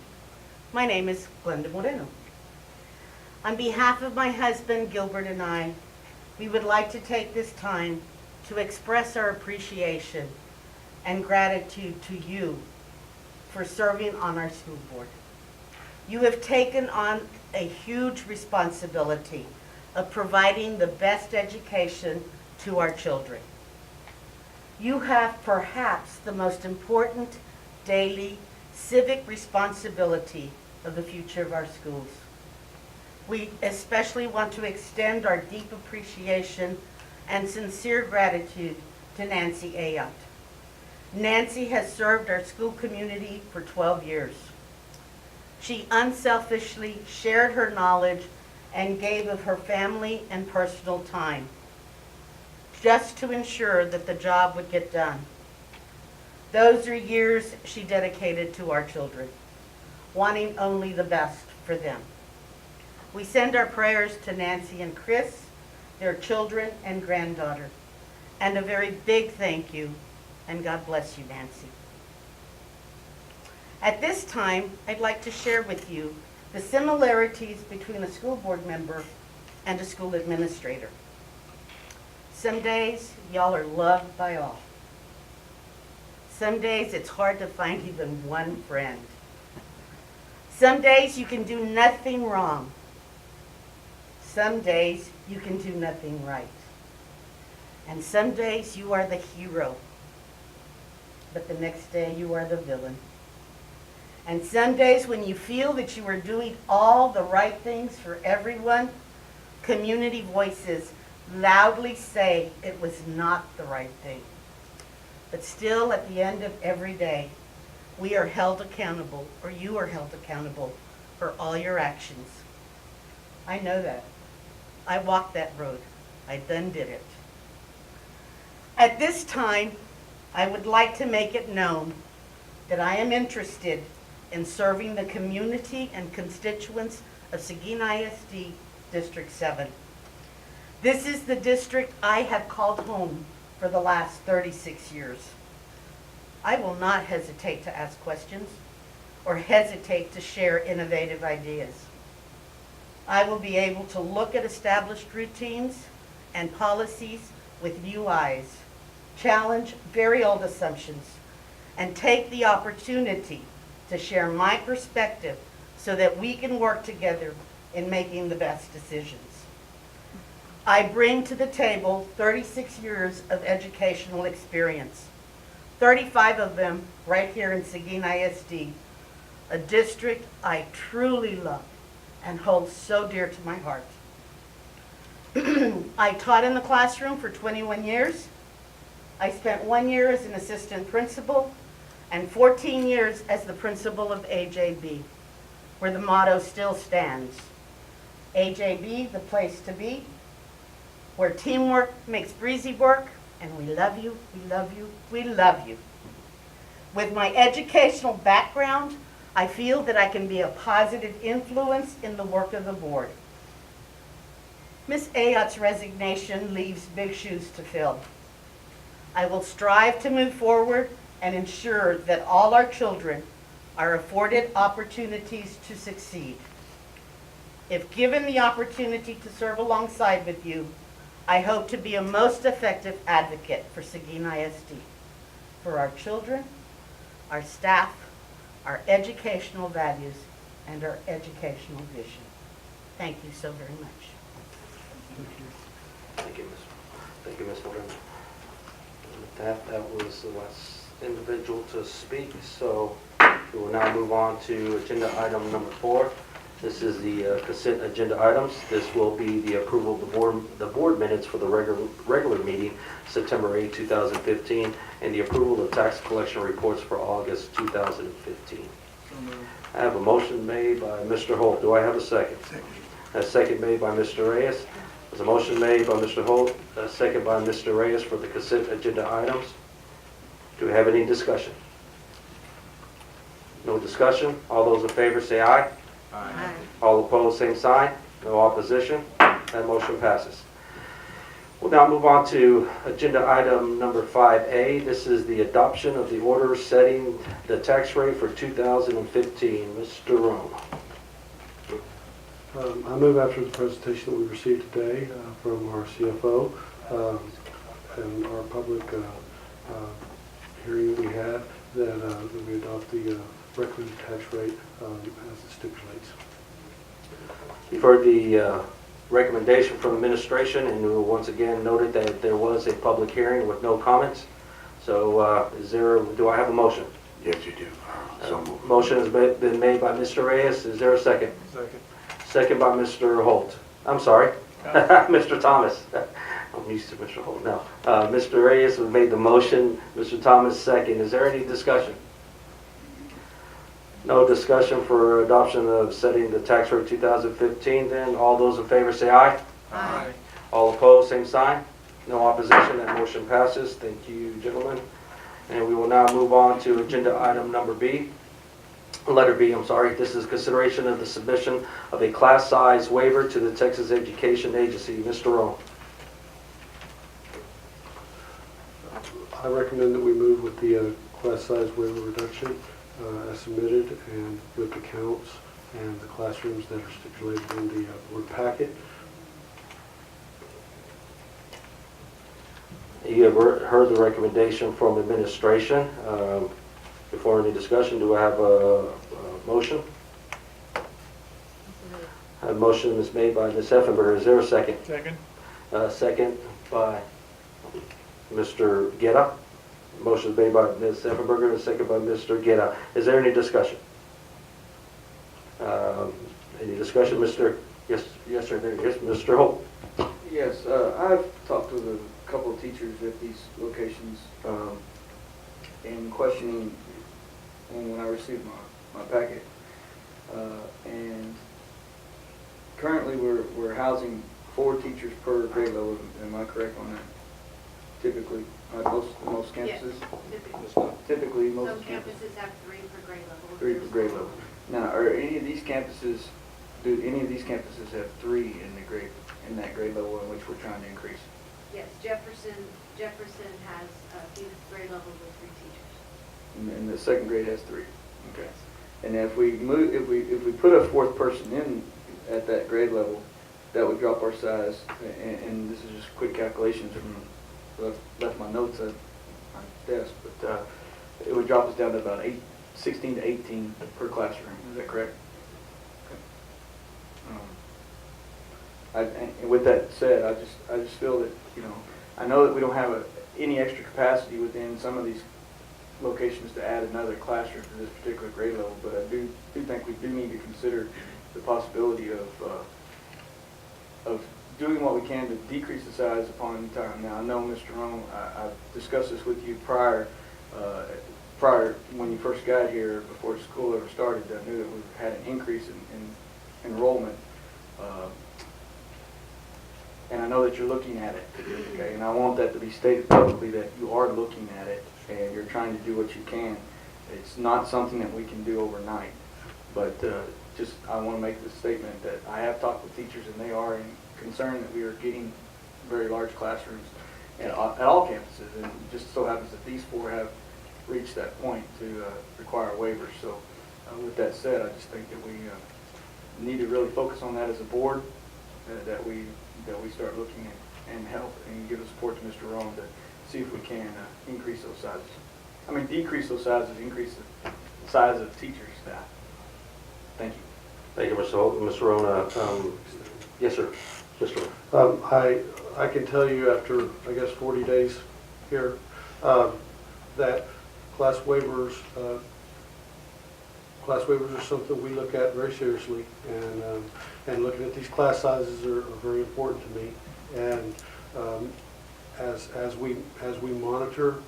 My name is Glenda Moreno. On behalf of my husband, Gilbert, and I, we would like to take this time to express our appreciation and gratitude to you for serving on our school board. You have taken on a huge responsibility of providing the best education to our children. You have perhaps the most important daily civic responsibility of the future of our schools. We especially want to extend our deep appreciation and sincere gratitude to Nancy Ayotte. Nancy has served our school community for 12 years. She unselfishly shared her knowledge and gave of her family and personal time, just to ensure that the job would get done. Those are years she dedicated to our children, wanting only the best for them. We send our prayers to Nancy and Chris, their children and granddaughter, and a very big thank you, and God bless you, Nancy. At this time, I'd like to share with you the similarities between a school board member and a school administrator. Some days, y'all are loved by all. Some days, it's hard to find even one friend. Some days, you can do nothing wrong. Some days, you can do nothing right. And some days, you are the hero. But the next day, you are the villain. And some days, when you feel that you are doing all the right things for everyone, community voices loudly say it was not the right thing. But still, at the end of every day, we are held accountable, or you are held accountable, for all your actions. I know that. I walked that road. I then did it. At this time, I would like to make it known that I am interested in serving the community and constituents of Seguin ISD District 7. This is the district I have called home for the last 36 years. I will not hesitate to ask questions or hesitate to share innovative ideas. I will be able to look at established routines and policies with new eyes, challenge very old assumptions, and take the opportunity to share my perspective so that we can work together in making the best decisions. I bring to the table 36 years of educational experience, 35 of them right here in Seguin ISD, a district I truly love and hold so dear to my heart. I taught in the classroom for 21 years. I spent 1 year as an assistant principal and 14 years as the principal of AJB. where the motto still stands. AJB, the place to be, where teamwork makes breezy work, and we love you, we love you, we love you. With my educational background, I feel that I can be a positive influence in the work of the board. Ms. Ayotte's resignation leaves big shoes to fill. I will strive to move forward and ensure that all our children are afforded opportunities to succeed. If given the opportunity to serve alongside with you, I hope to be a most effective advocate for Seguin ISD, for our children, our staff, our educational values, and our educational vision. Thank you so very much. Thank you, Ms. Moreno. With that was the last individual to speak, so we will now move on to agenda item number 4. This is the consent agenda items. This will be the approval of the board minutes for the regular meeting, September 8, 2015, and the approval of tax collection reports for August 2015. I have a motion made by Mr. Holt. Do I have a second? Second. A second made by Mr. Reyes. There's a motion made by Mr. Holt, a second by Mr. Reyes for the consent agenda items. Do we have any discussion? No discussion? All those in favor say aye. Aye. All opposed, same sign. No opposition. That motion passes. We'll now move on to agenda item number 5A. This is the adoption of the order setting the tax rate for 2015. Mr. Rome. I move after the presentation that we received today from our CFO and our public hearing that we had, that we adopt the recommended tax rate as it stipulates. You've heard the recommendation from administration, and we once again noted that there was a public hearing with no comments. So do I have a motion? Yes, you do. So moved. Motion has been made by Mr. Reyes. Is there a second? Second. Second by Mr. Holt. I'm sorry, Mr. Thomas. I'm used to Mr. Holt now. Mr. Reyes has made the motion. Mr. Thomas second. Is there any discussion? No discussion for adoption of setting the tax rate 2015. Then all those in favor say aye. Aye. All opposed, same sign. No opposition. That motion passes. Thank you, gentlemen. And we will now move on to agenda item number B. Letter B, I'm sorry. This is consideration of the submission of a class size waiver to the Texas Education Agency. Mr. Rowe. I recommend that we move with the class size waiver reduction as submitted, and with the counts and the classrooms that are stipulated in the board packet. You have heard the recommendation from administration. Before any discussion, do I have a motion? A motion is made by Ms. Effenberger. Is there a second? Second. Second by Mr. Guetta. Motion is made by Ms. Effenberger and a second by Mr. Guetta. Is there any discussion? Any discussion, Mr. Yes, sir. There. Yes, Mr. Holt. Yes, I've talked with a couple of teachers at these locations and questioning when I received my packet. And currently we're housing 4 teachers per grade level. Am I correct on that? Typically, most campuses? Yes, Typically, most some campuses have 3 per grade level. 3 per grade level. Now, are any of these campuses, do any of these campuses have 3 in that grade level in which we're trying to increase? Yes, Jefferson has a grade level with 3 teachers. And the second grade has 3. Okay. And if we put a 4th person in at that grade level, that would drop our size. And this is just quick calculations from I've left my notes at my desk, but it would drop us down to about 16 to 18 per classroom. Is that correct? Okay. And with that said, I just feel that, I know that we don't have any extra capacity within some of these locations to add another classroom to this particular grade level, but I do think we do need to consider the possibility of doing what we can to decrease the size upon any time. Now, I know, Mr. Roan, I've discussed this with you prior, prior, when you first got here, before school ever started, I knew that we had an increase in enrollment. And I know that you're looking at it, okay? And I want that to be stated publicly, that you are looking at it and you're trying to do what you can. It's not something that we can do overnight. But just, I want to make the statement that I have talked with teachers and they are concerned that we are getting very large classrooms at all campuses. And it just so happens that these 4 have reached that point to require waivers. So with that said, I just think that we need to really focus on that as a board, that we start looking and help and give the support to Mr. Rowan to see if we can increase those sizes. I mean, decrease those sizes, increase the size of teachers, staff. Thank you. Thank you, Mr. Holt. Mr. Rona, yes, sir. Mr. Rona. I can tell you after, I guess, 40 days here, that class waivers are something we look at very seriously, and looking at these class sizes are very important to me. And as we monitor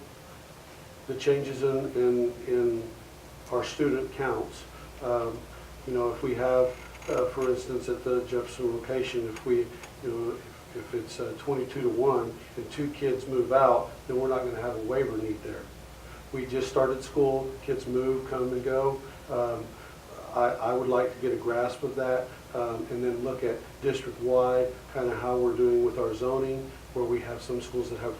the changes in our student counts, if we have, for instance, at the Jefferson location, if it's 22-1 and 2 kids move out, then we're not going to have a waiver need there. We just started school, kids move, come and go. I would like to get a grasp of that, and then look at district-wide, kind of how we're doing with our zoning, where we have some schools that have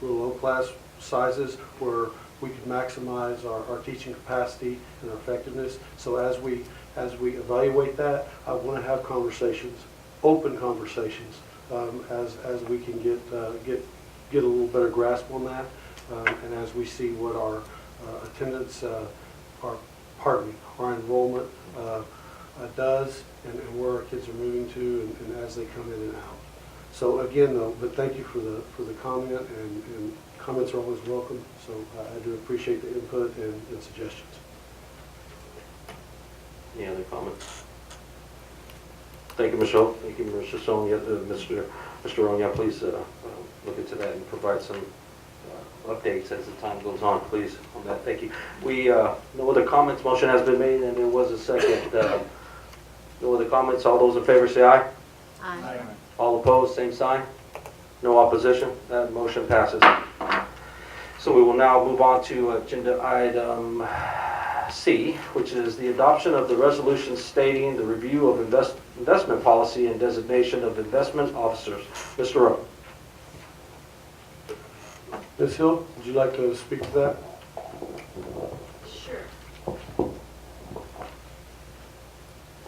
real low class sizes, where we could maximize our teaching capacity and our effectiveness. So as we evaluate that, I want to have conversations, open conversations, as we can get a little better grasp on that, and as we see what our attendance, our enrollment does, and where our kids are moving to, and as they come in and out. So again, though, but thank you for the comment, and comments are always welcome. So I do appreciate the input and suggestions. Any other comments? Thank you, Michelle. Thank you, Mr. Sonia. Mr. Ronya, please look into that and provide some updates as the time goes on, please, on that. Thank you. No other comments. Motion has been made, and there was a second. No other comments. All those in favor say aye. Aye. All opposed, same sign. No opposition. That motion passes. So we will now move on to agenda item C, which is the adoption of the resolution stating the review of investment policy and designation of investment officers. Mr. Rowe. Ms. Hill, would you like to speak to that? Sure.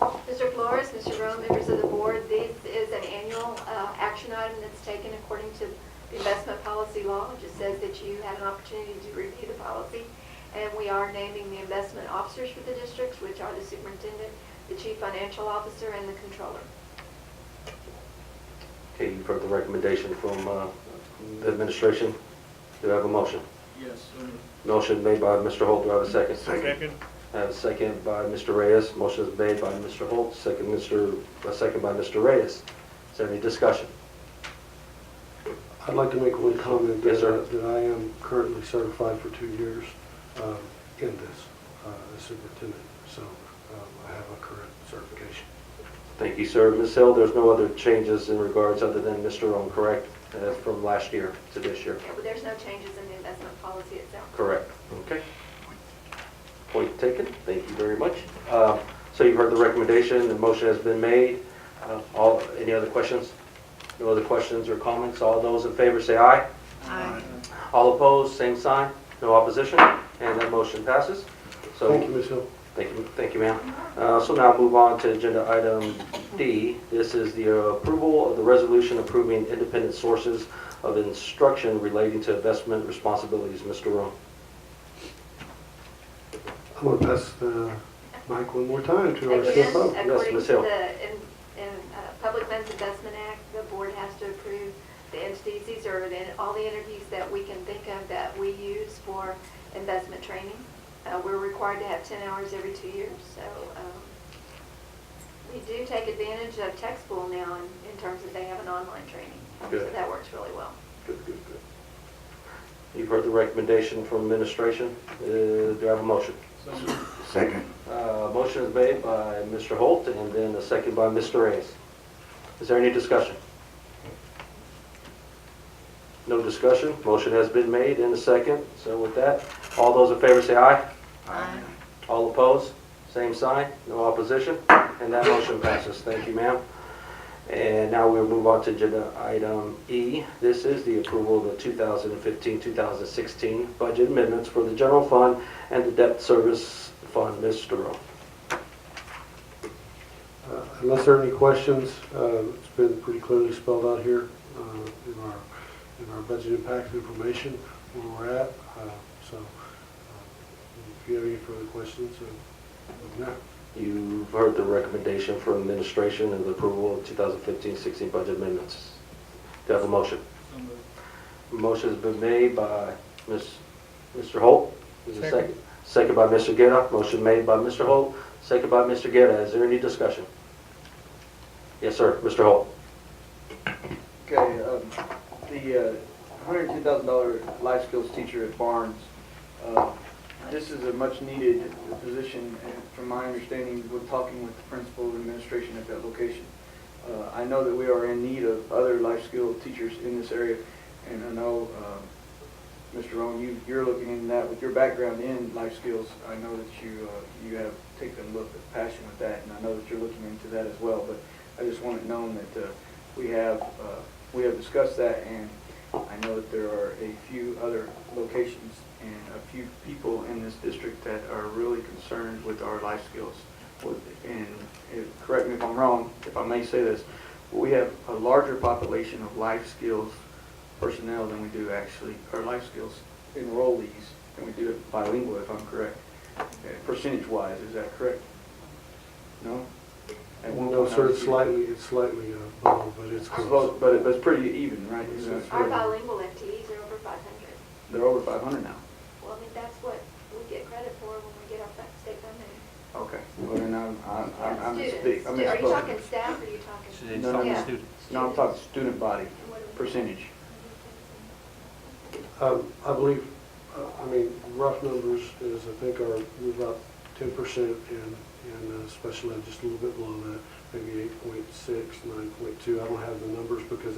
Mr. Flores, Mr. Rowe, members of the board, this is an annual action item that's taken according to the investment policy law. It just says that you have an opportunity to review the policy, and we are naming the investment officers for the districts, which are the superintendent, the chief financial officer, and the controller. Okay, you've heard the recommendation from the administration. Do I have a motion? Yes. Motion made by Mr. Holt. Do I have a second? Second. I have a second by Mr. Reyes. Motion is made by Mr. Holt, second by Mr. Reyes. Is there any discussion? I'd like to make one comment. Yes, sir. That I am currently certified for 2 years in this as superintendent. So I have a current certification. Thank you, sir. Ms. Hill, there's no other changes in regards other than Mr. Rowan, correct? From last year to this year. Yeah, but there's no changes in the investment policy itself. Correct. Okay. Point taken. Thank you very much. So you've heard the recommendation. The motion has been made. Any other questions? No other questions or comments? All those in favor say aye. Aye. All opposed, same sign. No opposition, and that motion passes. So Thank you, Ms. Hill. Thank you, ma'am. So now move on to agenda item D. This is the approval of the resolution approving independent sources of instruction relating to investment responsibilities. Mr. Rowe. I'm going to pass the mic one more time to our Again, CFO. according Ms. to Hill. the Public Funds Investment Act, the board has to approve the entities. These are all the entities that we can think of that we use for investment training. We're required to have 10 hours every 2 years, so we do take advantage of TechSpool now in terms of they have an online training. Good. So that works really well. Good. You've heard the recommendation from administration. Do I have a motion? Second. Motion is made by Mr. Holt and then a second by Mr. Reyes. Is there any discussion? No discussion. Motion has been made and a second. So with that, all those in favor say aye. Aye. All opposed? Same sign. No opposition. And that motion passes. Thank you, ma'am. And now we'll move on to agenda item E. This is the approval of the 2015-2016 budget amendments for the general fund and the debt service fund. Mr. Rowe. Unless there are any questions, it's been pretty clearly spelled out here in our budget impact information where we're at. So if you have any further questions, no. You've heard the recommendation from administration and the approval of 2015-16 budget amendments. Do you have a motion? Motion has been made by Mr. Holt. Is there a second? Second by Mr. Guerra. Motion made by Mr. Holt. Second by Mr. Guerra. Is there any discussion? Yes, sir. Mr. Holt. Okay, the $110,000 life skills teacher at Barnes, this is a much needed position, and from my understanding, with talking with the principal and administration at that location. I know that we are in need of other life skill teachers in this area, and I know, Mr. Rowan, you're looking into that with your background in life skills. I know that you have taken a look at passion with that, and I know that you're looking into that as well. But I just want it known that we have discussed that, and I know that there are a few other locations and a few people in this district that are really concerned with our life skills. And correct me if I'm wrong, if I may say this, but we have a larger population of life skills personnel than we do actually, our life skills enrollees, and we do it bilingual, if I'm correct. Percentage-wise, is that correct? No? No, sir, it's slightly below, but it's close. But it's pretty even, right? Our bilingual FTEs are over 500. They're over 500 now. Well, I mean, that's what we get credit for when we get our state funding. Okay. Well, then I'm Students. Are you talking staff or are you talking? No, Yeah. students. No, I'm talking student body percentage. I believe, rough numbers is, I think, we're about 10% in special ed, just a little bit below that, maybe 8.6, 9.2. I don't have the numbers because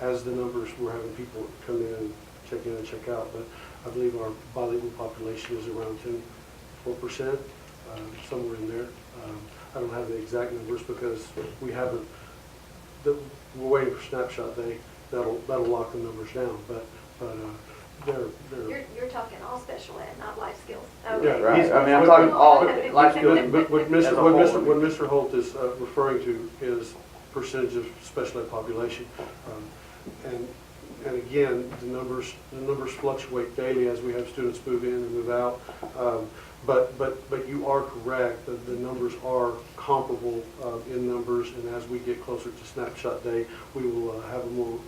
as the numbers, we're having people come in and check out. But I believe our bilingual population is around 4%, somewhere in there. I don't have the exact numbers because we haven't. We're waiting for snapshot day. That'll lock the numbers down. But they're You're talking all special ed, not life skills. Yeah, Okay. Right. I mean, I'm talking all life skills. But what as a whole. Mr. Holt is referring to is percentage of special ed population. And again, the numbers fluctuate daily as we have students move in and move out. But you are correct, the numbers are comparable in numbers, and as we get closer to snapshot day, we will have a more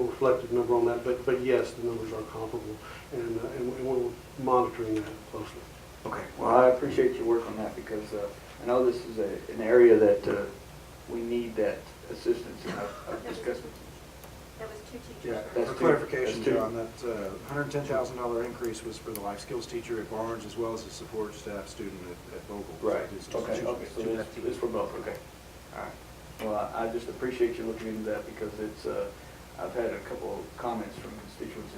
reflective number on that. But yes, the numbers are comparable, and we're monitoring that closely. Okay. Well, I appreciate your work on that because I know this is an area that we need that assistance, and I've discussed it. That was two teachers. Yeah, That's for two. clarification, That's two. John, that $110,000 increase was for the life skills teacher at Barnes as well as the support staff student at Vogel. Right. So it's just Okay. two- Okay. So two it's for both. Okay. All right. Well, I just appreciate you looking into that because it's. I've had a couple of comments from constituents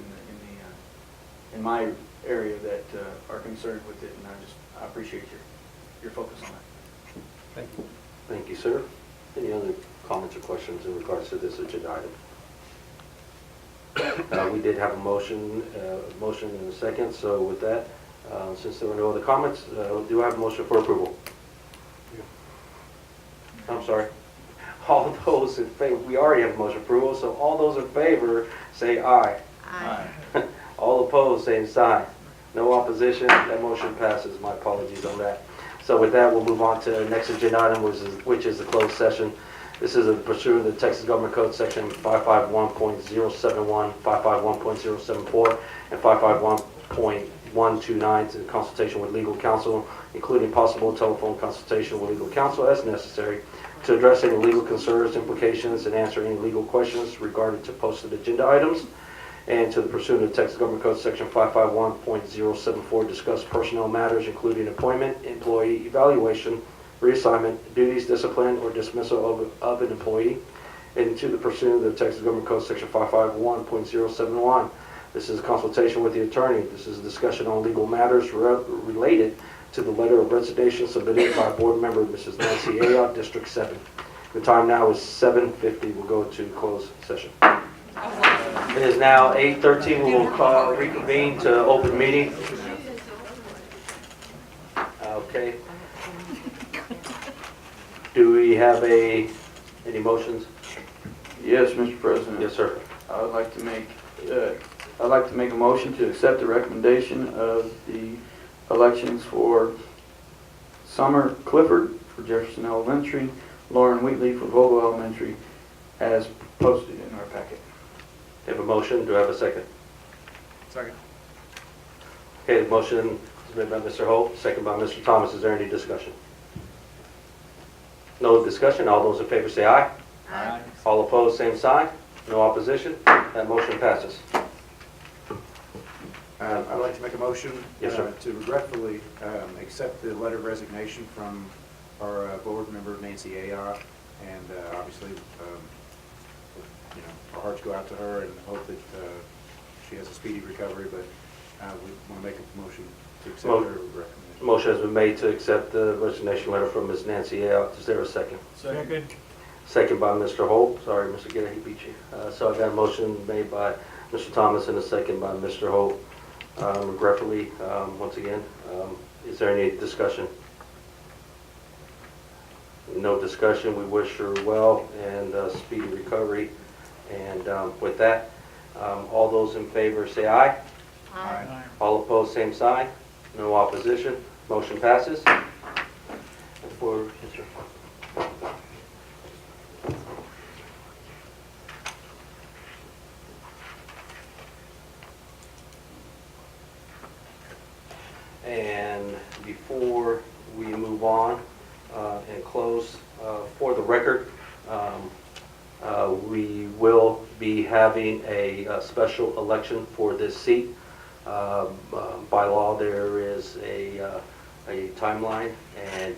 in my area that are concerned with it, and I appreciate your focus on that. Thank you. Thank you, sir. Any other comments or questions in regards to this agenda item? We did have a motion in a second, so with that, since there were no other comments, do I have a motion for approval? I'm sorry. All those in favor, we already have a motion for approval, so all those in favor say aye. Aye. All opposed, same sign. No opposition, that motion passes. My apologies on that. So with that, we'll move on to the next agenda item, which is the closed session. This is pursuant to the Texas Government Code Section 551.071, 551.074, and 551.129 in consultation with legal counsel, including possible telephone consultation with legal counsel as necessary to address any legal concerns, implications, and answer any legal questions regarding to posted agenda items. and to the pursuant of Texas Government Code Section 551.074, discuss personnel matters including appointment, employee evaluation, reassignment, duties, discipline, or dismissal of an employee, and to the pursuant of the Texas Government Code Section 551.071. This is a consultation with the attorney. This is a discussion on legal matters related to the letter of resignation submitted by board member Mrs. Nancy Ayotte, District 7. The time now is 7:50. We'll go to closed session. It is now 8:13. We will reconvene to open meeting. Okay. Do we have any motions? Yes, Mr. President. Yes, sir. I'd like to make a motion to accept the recommendation of the elections for Summer Clifford for Jefferson Elementary, Lauren Wheatley for Vogel Elementary, as posted in our packet. We have a motion. Do I have a second? Second. Okay, the motion is made by Mr. Holt, second by Mr. Thomas. Is there any discussion? No discussion. All those in favor say aye. Aye. All opposed, same sign. No opposition. That motion passes. I'd like to make a motion Yes, sir. to regretfully accept the letter of resignation from our board member Nancy Ayotte, and obviously, our hearts go out to her and hope that she has a speedy recovery. But we want to make a motion to accept her recommendation. Motion has been made to accept the resignation letter from Ms. Nancy Ayotte. Is there a second? Second. Second by Mr. Holt. Sorry, Mr. Gator, he beat you. So I got a motion made by Mr. Thomas and a second by Mr. Holt. Regretfully, once again, is there any discussion? No discussion. We wish her well and speedy recovery. And with that, all those in favor say aye. Aye. All opposed, same sign. No opposition. Motion passes. For, yes, sir. And before we move on and close, for the record, we will be having a special election for this seat. By law, there is a timeline, and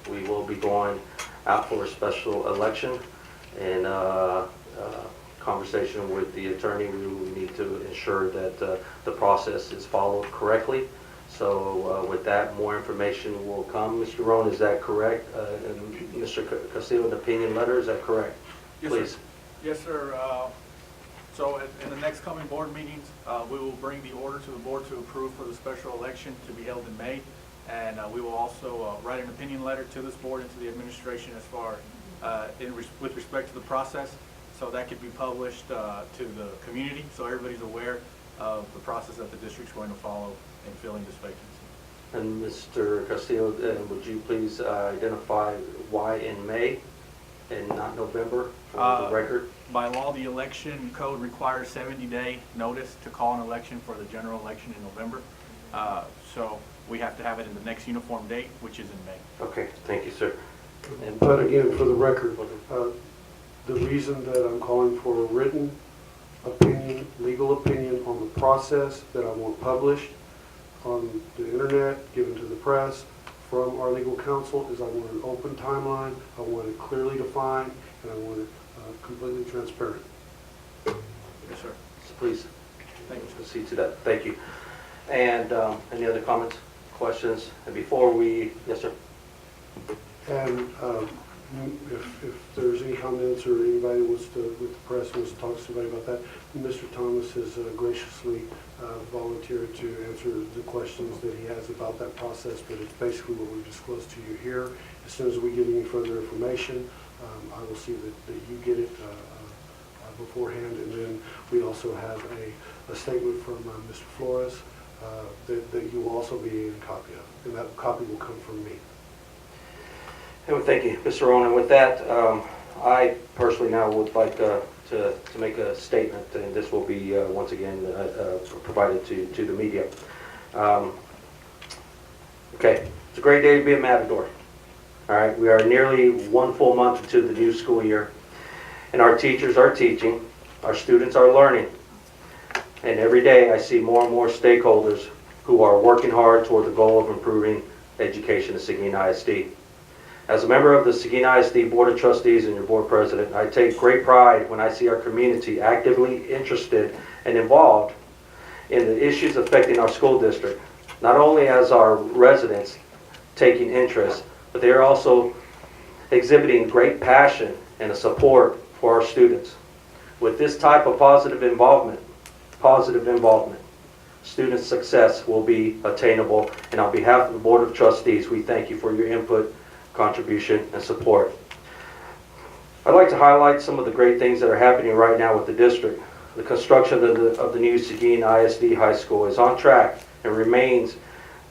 we will be going out for a special election. And conversation with the attorney, we need to ensure that the process is followed correctly. So with that, more information will come. Mr. Rohn, is that correct? And Mr. Castillo, an opinion letter, is that correct? Yes, Please. sir. Yes, sir. So in the next coming board meetings, we will bring the order to the board to approve for the special election to be held in May. And we will also write an opinion letter to this board and to the administration as far with respect to the process. So that could be published to the community, so everybody's aware of the process that the district's going to follow in filling this vacancy. And Mr. Castillo, would you please identify why in May and not November for the record? By law, the election code requires 70-day notice to call an election for the general election in November. So we have to have it in the next uniform date, which is in May. Okay, thank you, sir. And But again, for the record, the reason that I'm calling for a written opinion, legal opinion on the process that I want published on the internet, given to the press from our legal counsel, is I want an open timeline, I want it clearly defined, and I want it completely transparent. Yes, sir. So please, Thank you. proceed to that. Thank you. And any other comments, questions? And before we, yes, sir. And if there's any comments or anybody wants to, with the press wants to talk to somebody about that, Mr. Thomas has graciously volunteered to answer the questions that he has about that process, but it's basically what we've disclosed to you here. As soon as we get any further information, I will see that you get it beforehand, and then we also have a statement from Mr. Flores that you will also be in a copy of, and that copy will come from me. And thank you, Mr. Ronan. With that, I personally now would like to make a statement, and this will be once again provided to the media. Okay, it's a great day to be a Matador. All right, we are nearly one full month into the new school year, and our teachers are teaching, our students are learning. And every day I see more and more stakeholders who are working hard toward the goal of improving education at Seguin ISD. As a member of the Seguin ISD Board of Trustees and your board president, I take great pride when I see our community actively interested and involved in the issues affecting our school district. Not only as our residents taking interest, but they are also exhibiting great passion and a support for our students. With this type of positive involvement, student success will be attainable. And on behalf of the Board of Trustees, we thank you for your input, contribution, and support. I'd like to highlight some of the great things that are happening right now with the district. The construction of the new Seguin ISD High School is on track and remains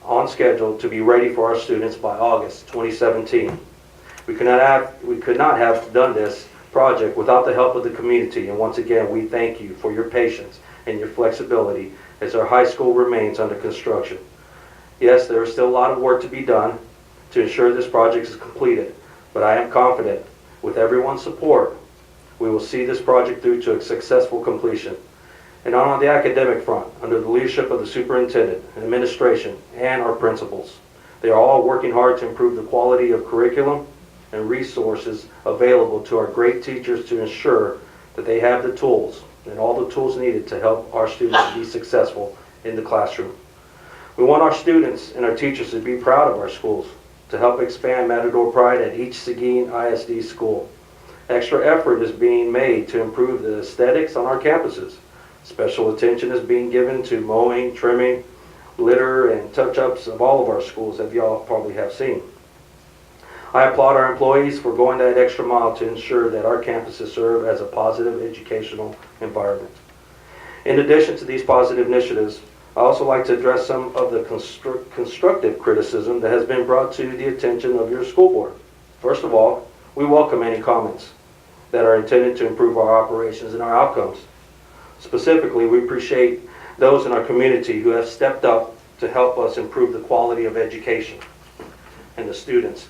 on schedule to be ready for our students by August 2017. We could not have done this project without the help of the community, and once again we thank you for your patience and your flexibility as our high school remains under construction. Yes, there is still a lot of work to be done to ensure this project is completed, but I am confident with everyone's support we will see this project through to a successful completion. And on the academic front, under the leadership of the superintendent and administration and our principals, they are all working hard to improve the quality of curriculum and resources available to our great teachers to ensure that they have the tools and all the tools needed to help our students be successful in the classroom. We want our students and our teachers to be proud of our schools, to help expand Matador pride at each Seguin ISD school. Extra effort is being made to improve the aesthetics on our campuses. Special attention is being given to mowing, trimming, litter, and touch-ups of all of our schools that y'all probably have seen. I applaud our employees for going that extra mile to ensure that our campuses serve as a positive educational environment. In addition to these positive initiatives, I also like to address some of the constructive criticism that has been brought to the attention of your school board. First of all, we welcome any comments that are intended to improve our operations and our outcomes. Specifically, we appreciate those in our community who have stepped up to help us improve the quality of education and the students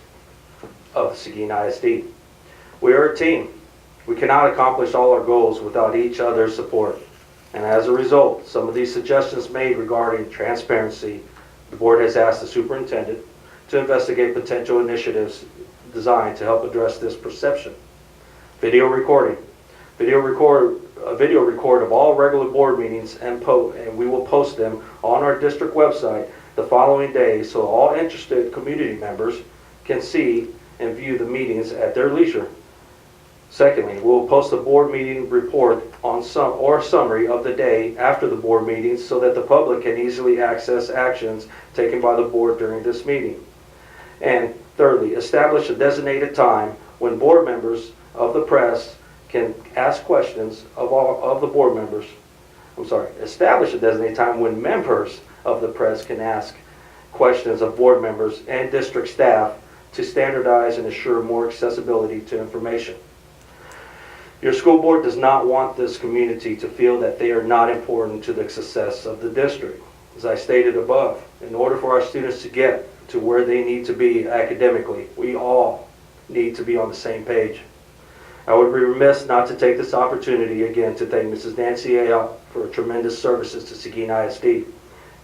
of Seguin ISD. We are a team. We cannot accomplish all our goals without each other's support. And as a result, some of these suggestions made regarding transparency, the board has asked the superintendent to investigate potential initiatives designed to help address this perception. Video recording. A video record of all regular board meetings and we will post them on our district website the following day so all interested community members can see and view the meetings at their leisure. Secondly, we will post a board meeting report on summary of the day after the board meetings so that the public can easily access actions taken by the board during this meeting. And thirdly, establish a designated time when board members of the press can ask questions of the board members. Establish a designated time when members of the press can ask questions of board members and district staff to standardize and assure more accessibility to information. Your school board does not want this community to feel that they are not important to the success of the district. As I stated above, in order for our students to get to where they need to be academically, we all need to be on the same page. I would be remiss not to take this opportunity again to thank Mrs. Nancy Ayotte for her tremendous services to Seguin ISD.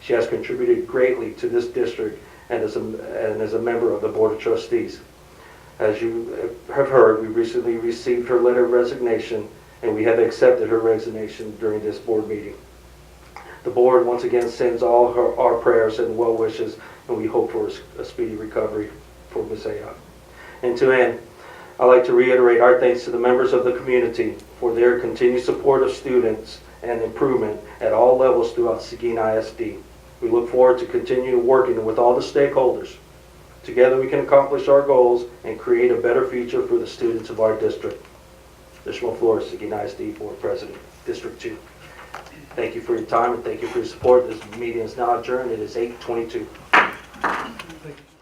She has contributed greatly to this district and as a member of the Board of Trustees. As you have heard, we recently received her letter of resignation, and we have accepted her resignation during this board meeting. The board once again sends all our prayers and well wishes, and we hope for a speedy recovery for Ms. Ayotte. And to end, I'd like to reiterate our thanks to the members of the community for their continued support of students and improvement at all levels throughout Seguin ISD. We look forward to continue working with all the stakeholders. Together we can accomplish our goals and create a better future for the students of our district. Ishmael Flores, Seguin ISD Board President, District 2. Thank you for your time and thank you for your support. This meeting is now adjourned. It is 8:22. Thank you.